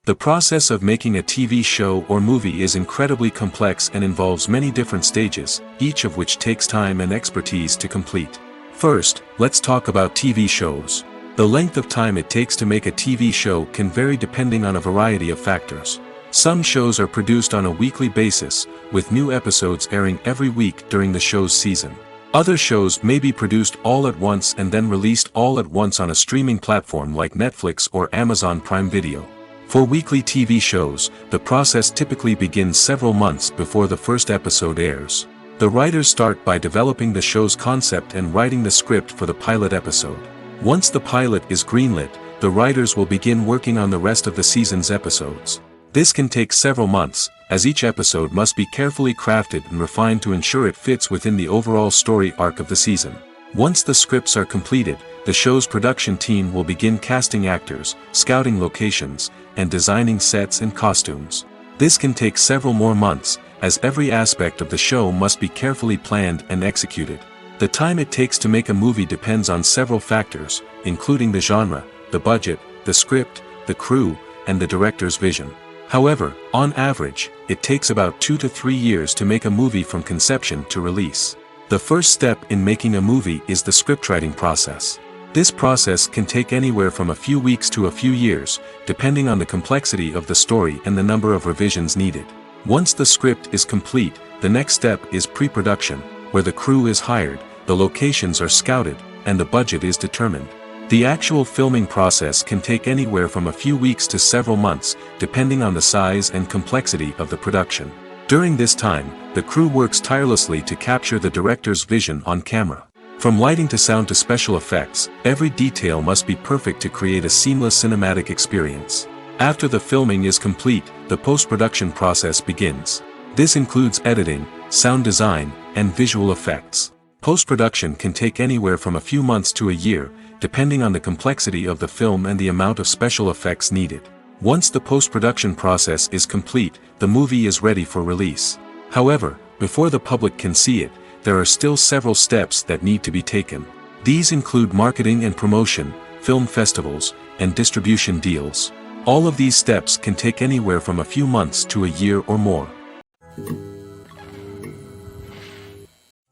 The process of making a TV show or movie is incredibly complex and involves many different stages, each of which takes time and expertise to complete. First, let's talk about TV shows. The length of time it takes to make a TV show can vary depending on a variety of factors. Some shows are produced on a weekly basis, with new episodes airing every week during the show's season. Other shows may be produced all at once and then released all at once on a streaming platform like Netflix or Amazon Prime Video. For weekly TV shows, the process typically begins several months before the first episode airs. The writers start by developing the show's concept and writing the script for the pilot episode. Once the pilot is greenlit, the writers will begin working on the rest of the season's episodes. This can take several months, as each episode must be carefully crafted and refined to ensure it fits within the overall story arc of the season. Once the scripts are completed, the show's production team will begin casting actors, scouting locations, and designing sets and costumes. This can take several more months, as every aspect of the show must be carefully planned and executed. The time it takes to make a movie depends on several factors, including the genre, the budget, the script, the crew, and the director's vision. However, on average, it takes about 2 to 3 years to make a movie from conception to release. The first step in making a movie is the scriptwriting process. This process can take anywhere from a few weeks to a few years, depending on the complexity of the story and the number of revisions needed. Once the script is complete, the next step is pre-production, where the crew is hired, the locations are scouted, and the budget is determined. The actual filming process can take anywhere from a few weeks to several months, depending on the size and complexity of the production. During this time, the crew works tirelessly to capture the director's vision on camera. From lighting to sound to special effects, every detail must be perfect to create a seamless cinematic experience. After the filming is complete, the post-production process begins. This includes editing, sound design, and visual effects. Post-production can take anywhere from a few months to a year, depending on the complexity of the film and the amount of special effects needed. Once the post-production process is complete, the movie is ready for release. However, before the public can see it, there are still several steps that need to be taken. These include marketing and promotion, film festivals, and distribution deals. All of these steps can take anywhere from a few months to a year or more.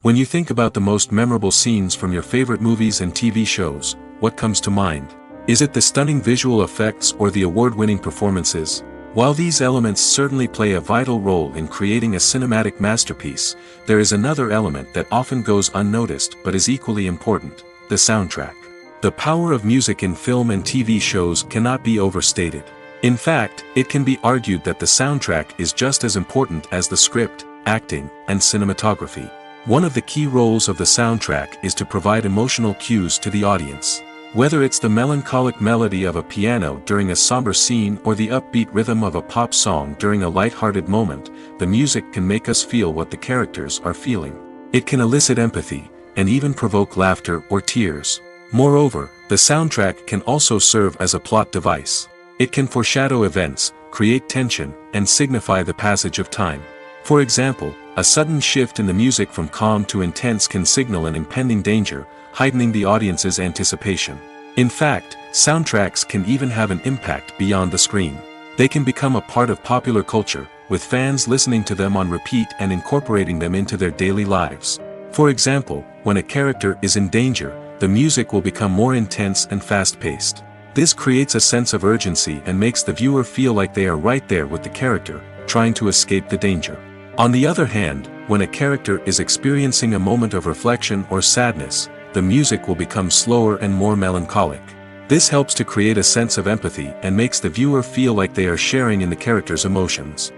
When you think about the most memorable scenes from your favorite movies and TV shows, what comes to mind? Is it the stunning visual effects or the award-winning performances? While these elements certainly play a vital role in creating a cinematic masterpiece, there is another element that often goes unnoticed but is equally important: the soundtrack. The power of music in film and TV shows cannot be overstated. In fact, it can be argued that the soundtrack is just as important as the script, acting, and cinematography. One of the key roles of the soundtrack is to provide emotional cues to the audience. Whether it's the melancholic melody of a piano during a somber scene or the upbeat rhythm of a pop song during a light-hearted moment, the music can make us feel what the characters are feeling. It can elicit empathy, and even provoke laughter or tears. Moreover, the soundtrack can also serve as a plot device. It can foreshadow events, create tension, and signify the passage of time. For example, a sudden shift in the music from calm to intense can signal an impending danger, heightening the audience's anticipation. In fact, soundtracks can even have an impact beyond the screen. They can become a part of popular culture, with fans listening to them on repeat and incorporating them into their daily lives. For example, when a character is in danger, the music will become more intense and fast-paced. This creates a sense of urgency and makes the viewer feel like they are right there with the character, trying to escape the danger. On the other hand, when a character is experiencing a moment of reflection or sadness, the music will become slower and more melancholic. This helps to create a sense of empathy and makes the viewer feel like they are sharing in the character's emotions.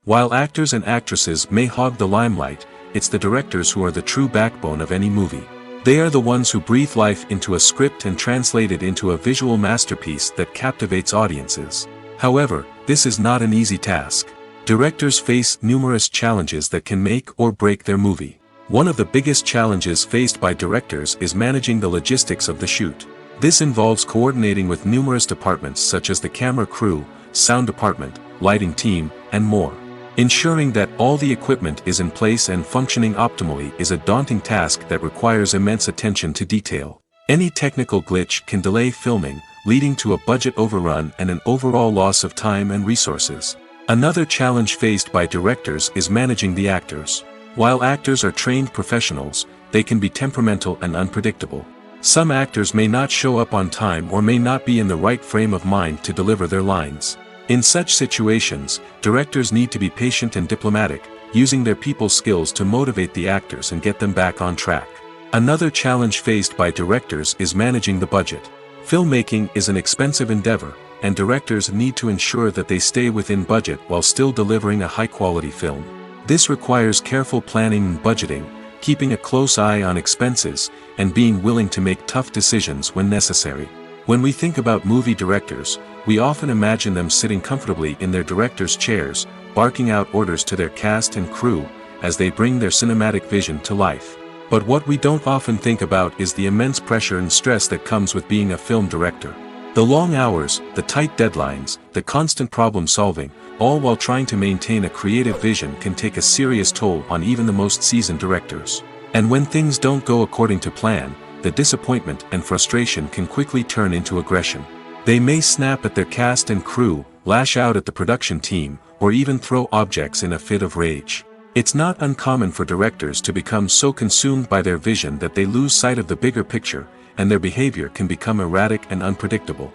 While actors and actresses may hog the limelight, it's the directors who are the true backbone of any movie. They are the ones who breathe life into a script and translate it into a visual masterpiece that captivates audiences. However, this is not an easy task. Directors face numerous challenges that can make or break their movie. One of the biggest challenges faced by directors is managing the logistics of the shoot. This involves coordinating with numerous departments such as the camera crew, sound department, lighting team, and more. Ensuring that all the equipment is in place and functioning optimally is a daunting task that requires immense attention to detail. Any technical glitch can delay filming, leading to a budget overrun and an overall loss of time and resources. Another challenge faced by directors is managing the actors. While actors are trained professionals, they can be temperamental and unpredictable. Some actors may not show up on time or may not be in the right frame of mind to deliver their lines. In such situations, directors need to be patient and diplomatic, using their people skills to motivate the actors and get them back on track. Another challenge faced by directors is managing the budget. Filmmaking is an expensive endeavor, and directors need to ensure that they stay within budget while still delivering a high-quality film. This requires careful planning and budgeting, keeping a close eye on expenses, and being willing to make tough decisions when necessary. When we think about movie directors, we often imagine them sitting comfortably in their director's chairs, barking out orders to their cast and crew, as they bring their cinematic vision to life. But what we don't often think about is the immense pressure and stress that comes with being a film director. The long hours, the tight deadlines, the constant problem solving, all while trying to maintain a creative vision can take a serious toll on even the most seasoned directors. And when things don't go according to plan, the disappointment and frustration can quickly turn into aggression. They may snap at their cast and crew, lash out at the production team, or even throw objects in a fit of rage. It's not uncommon for directors to become so consumed by their vision that they lose sight of the bigger picture, and their behavior can become erratic and unpredictable.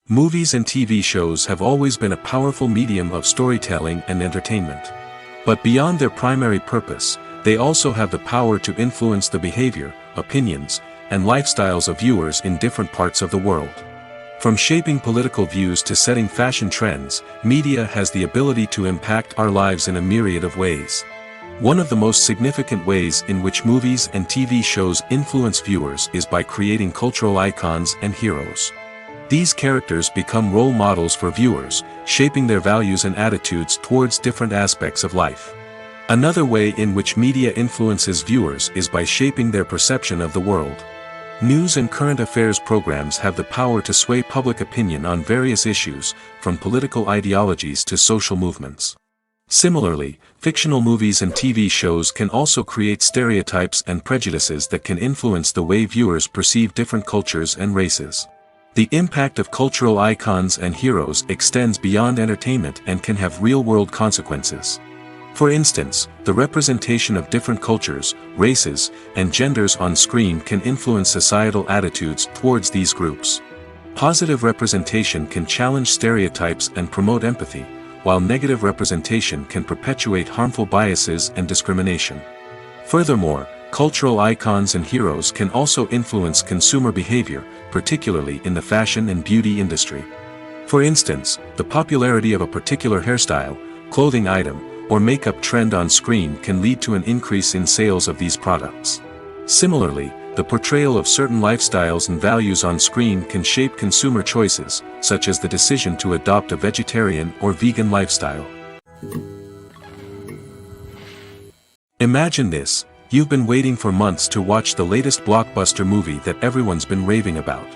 Movies and TV shows have always been a powerful medium of storytelling and entertainment. But beyond their primary purpose, they also have the power to influence the behavior, opinions, and lifestyles of viewers in different parts of the world. From shaping political views to setting fashion trends, media has the ability to impact our lives in a myriad of ways. One of the most significant ways in which movies and TV shows influence viewers is by creating cultural icons and heroes. These characters become role models for viewers, shaping their values and attitudes towards different aspects of life. Another way in which media influences viewers is by shaping their perception of the world. News and current affairs programs have the power to sway public opinion on various issues, from political ideologies to social movements. Similarly, fictional movies and TV shows can also create stereotypes and prejudices that can influence the way viewers perceive different cultures and races. The impact of cultural icons and heroes extends beyond entertainment and can have real-world consequences. For instance, the representation of different cultures, races, and genders on screen can influence societal attitudes towards these groups. Positive representation can challenge stereotypes and promote empathy, while negative representation can perpetuate harmful biases and discrimination. Furthermore, cultural icons and heroes can also influence consumer behavior, particularly in the fashion and beauty industry. For instance, the popularity of a particular hairstyle, clothing item, or makeup trend on screen can lead to an increase in sales of these products. Similarly, the portrayal of certain lifestyles and values on screen can shape consumer choices, such as the decision to adopt a vegetarian or vegan lifestyle. Imagine this: you've been waiting for months to watch the latest blockbuster movie that everyone's been raving about.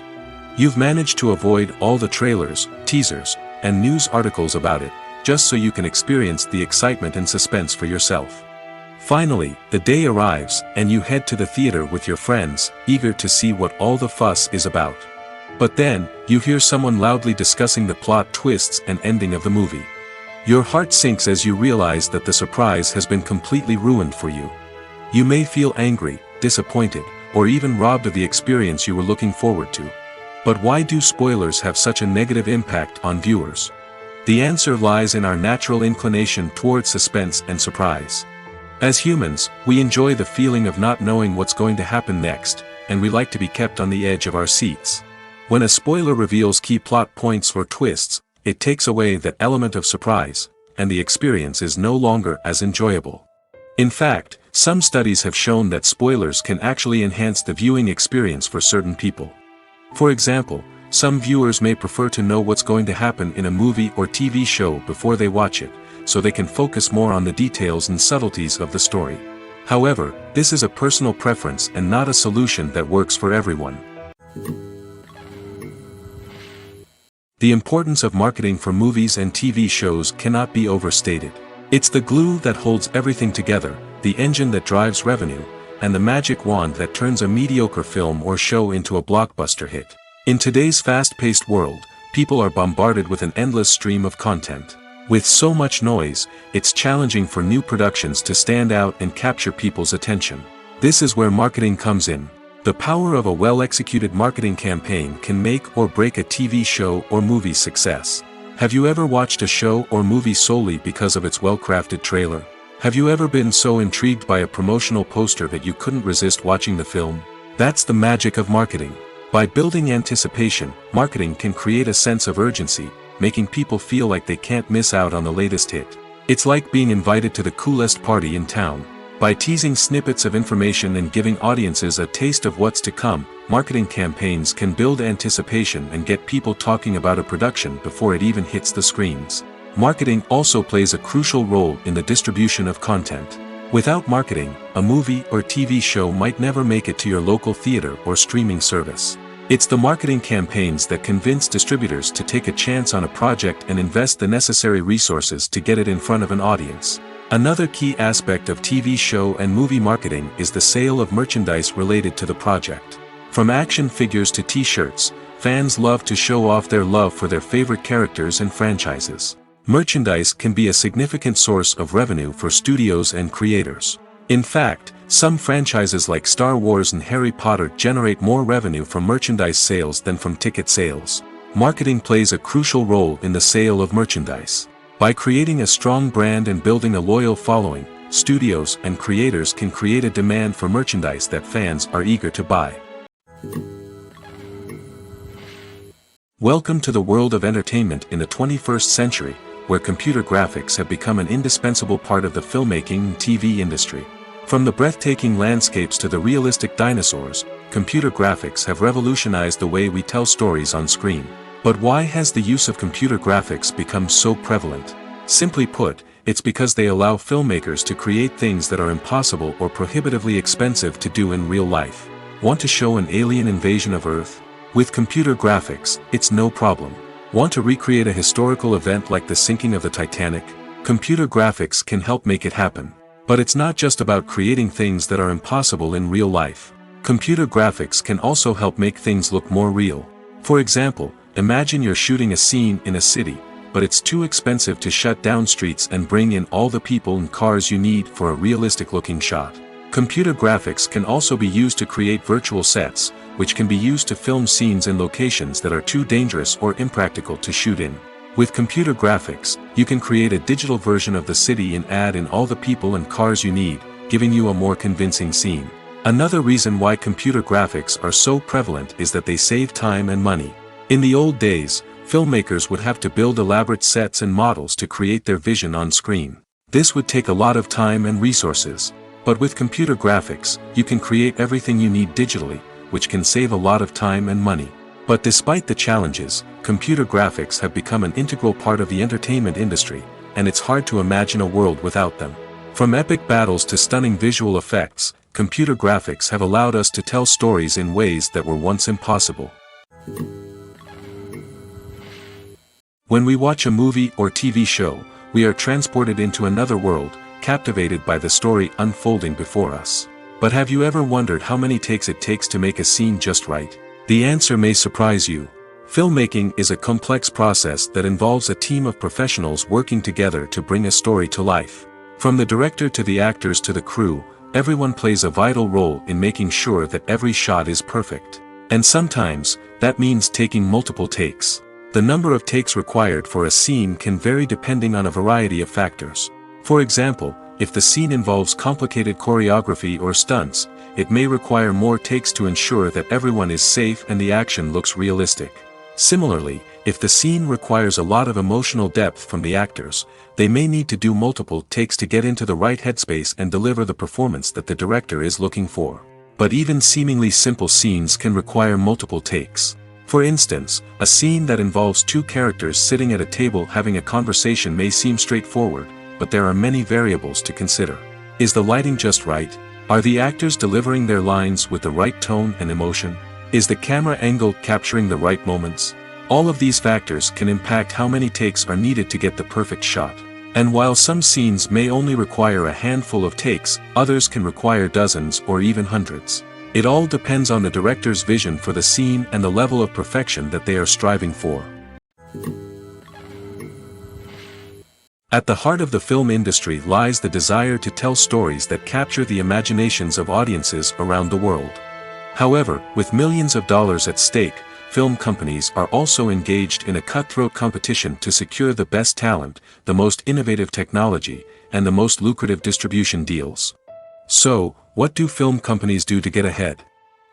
You've managed to avoid all the trailers, teasers, and news articles about it, just so you can experience the excitement and suspense for yourself. Finally, the day arrives, and you head to the theater with your friends, eager to see what all the fuss is about. But then, you hear someone loudly discussing the plot twists and ending of the movie. Your heart sinks as you realize that the surprise has been completely ruined for you. You may feel angry, disappointed, or even robbed of the experience you were looking forward to. But why do spoilers have such a negative impact on viewers? The answer lies in our natural inclination towards suspense and surprise. As humans, we enjoy the feeling of not knowing what's going to happen next, and we like to be kept on the edge of our seats. When a spoiler reveals key plot points or twists, it takes away that element of surprise, and the experience is no longer as enjoyable. In fact, some studies have shown that spoilers can actually enhance the viewing experience for certain people. For example, some viewers may prefer to know what's going to happen in a movie or TV show before they watch it, so they can focus more on the details and subtleties of the story. However, this is a personal preference and not a solution that works for everyone. The importance of marketing for movies and TV shows cannot be overstated. It's the glue that holds everything together, the engine that drives revenue, and the magic wand that turns a mediocre film or show into a blockbuster hit. In today's fast-paced world, people are bombarded with an endless stream of content. With so much noise, it's challenging for new productions to stand out and capture people's attention. This is where marketing comes in. The power of a well-executed marketing campaign can make or break a TV show or movie's success. Have you ever watched a show or movie solely because of its well-crafted trailer? Have you ever been so intrigued by a promotional poster that you couldn't resist watching the film? That's the magic of marketing. By building anticipation, marketing can create a sense of urgency, making people feel like they can't miss out on the latest hit. It's like being invited to the coolest party in town. By teasing snippets of information and giving audiences a taste of what's to come, marketing campaigns can build anticipation and get people talking about a production before it even hits the screens. Marketing also plays a crucial role in the distribution of content. Without marketing, a movie or TV show might never make it to your local theater or streaming service. It's the marketing campaigns that convince distributors to take a chance on a project and invest the necessary resources to get it in front of an audience. Another key aspect of TV show and movie marketing is the sale of merchandise related to the project. From action figures to t-shirts, fans love to show off their love for their favorite characters and franchises. Merchandise can be a significant source of revenue for studios and creators. In fact, some franchises like Star Wars and Harry Potter generate more revenue from merchandise sales than from ticket sales. Marketing plays a crucial role in the sale of merchandise. By creating a strong brand and building a loyal following, studios and creators can create a demand for merchandise that fans are eager to buy. Welcome to the world of entertainment in the 21st century, where computer graphics have become an indispensable part of the filmmaking and TV industry. From the breathtaking landscapes to the realistic dinosaurs, computer graphics have revolutionized the way we tell stories on screen. But why has the use of computer graphics become so prevalent? Simply put, it's because they allow filmmakers to create things that are impossible or prohibitively expensive to do in real life. Want to show an alien invasion of Earth? With computer graphics, it's no problem. Want to recreate a historical event like the sinking of the Titanic? Computer graphics can help make it happen. But it's not just about creating things that are impossible in real life. Computer graphics can also help make things look more real. For example, imagine you're shooting a scene in a city, but it's too expensive to shut down streets and bring in all the people and cars you need for a realistic-looking shot. Computer graphics can also be used to create virtual sets, which can be used to film scenes in locations that are too dangerous or impractical to shoot in. With computer graphics, you can create a digital version of the city and add in all the people and cars you need, giving you a more convincing scene. Another reason why computer graphics are so prevalent is that they save time and money. In the old days, filmmakers would have to build elaborate sets and models to create their vision on screen. This would take a lot of time and resources. But with computer graphics, you can create everything you need digitally, which can save a lot of time and money. But despite the challenges, computer graphics have become an integral part of the entertainment industry, and it's hard to imagine a world without them. From epic battles to stunning visual effects, computer graphics have allowed us to tell stories in ways that were once impossible. When we watch a movie or TV show, we are transported into another world, captivated by the story unfolding before us. But have you ever wondered how many takes it takes to make a scene just right? The answer may surprise you. Filmmaking is a complex process that involves a team of professionals working together to bring a story to life. From the director to the actors to the crew, everyone plays a vital role in making sure that every shot is perfect. And sometimes, that means taking multiple takes. The number of takes required for a scene can vary depending on a variety of factors. For example, if the scene involves complicated choreography or stunts, it may require more takes to ensure that everyone is safe and the action looks realistic. Similarly, if the scene requires a lot of emotional depth from the actors, they may need to do multiple takes to get into the right headspace and deliver the performance that the director is looking for. But even seemingly simple scenes can require multiple takes. For instance, a scene that involves two characters sitting at a table having a conversation may seem straightforward, but there are many variables to consider. Is the lighting just right? Are the actors delivering their lines with the right tone and emotion? Is the camera angle capturing the right moments? All of these factors can impact how many takes are needed to get the perfect shot. And while some scenes may only require a handful of takes, others can require dozens or even hundreds. It all depends on the director's vision for the scene and the level of perfection that they are striving for. At the heart of the film industry lies the desire to tell stories that capture the imaginations of audiences around the world. However, with millions of dollars at stake, film companies are also engaged in a cutthroat competition to secure the best talent, the most innovative technology, and the most lucrative distribution deals. So, what do film companies do to get ahead?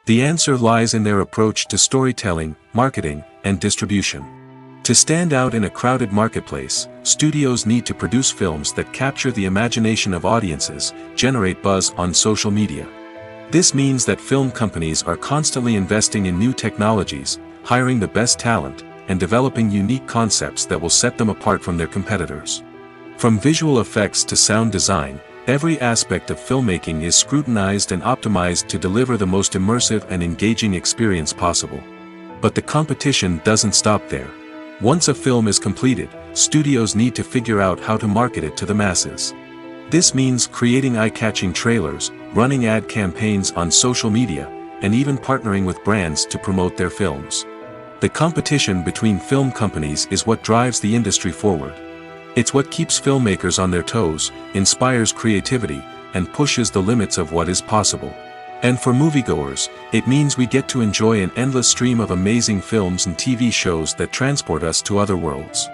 The answer lies in their approach to storytelling, marketing, and distribution. To stand out in a crowded marketplace, studios need to produce films that capture the imagination of audiences, generate buzz on social media. This means that film companies are constantly investing in new technologies, hiring the best talent, and developing unique concepts that will set them apart from their competitors. From visual effects to sound design, every aspect of filmmaking is scrutinized and optimized to deliver the most immersive and engaging experience possible. But the competition doesn't stop there. Once a film is completed, studios need to figure out how to market it to the masses. This means creating eye-catching trailers, running ad campaigns on social media, and even partnering with brands to promote their films. The competition between film companies is what drives the industry forward. It's what keeps filmmakers on their toes, inspires creativity, and pushes the limits of what is possible. And for moviegoers, it means we get to enjoy an endless stream of amazing films and TV shows that transport us to other worlds.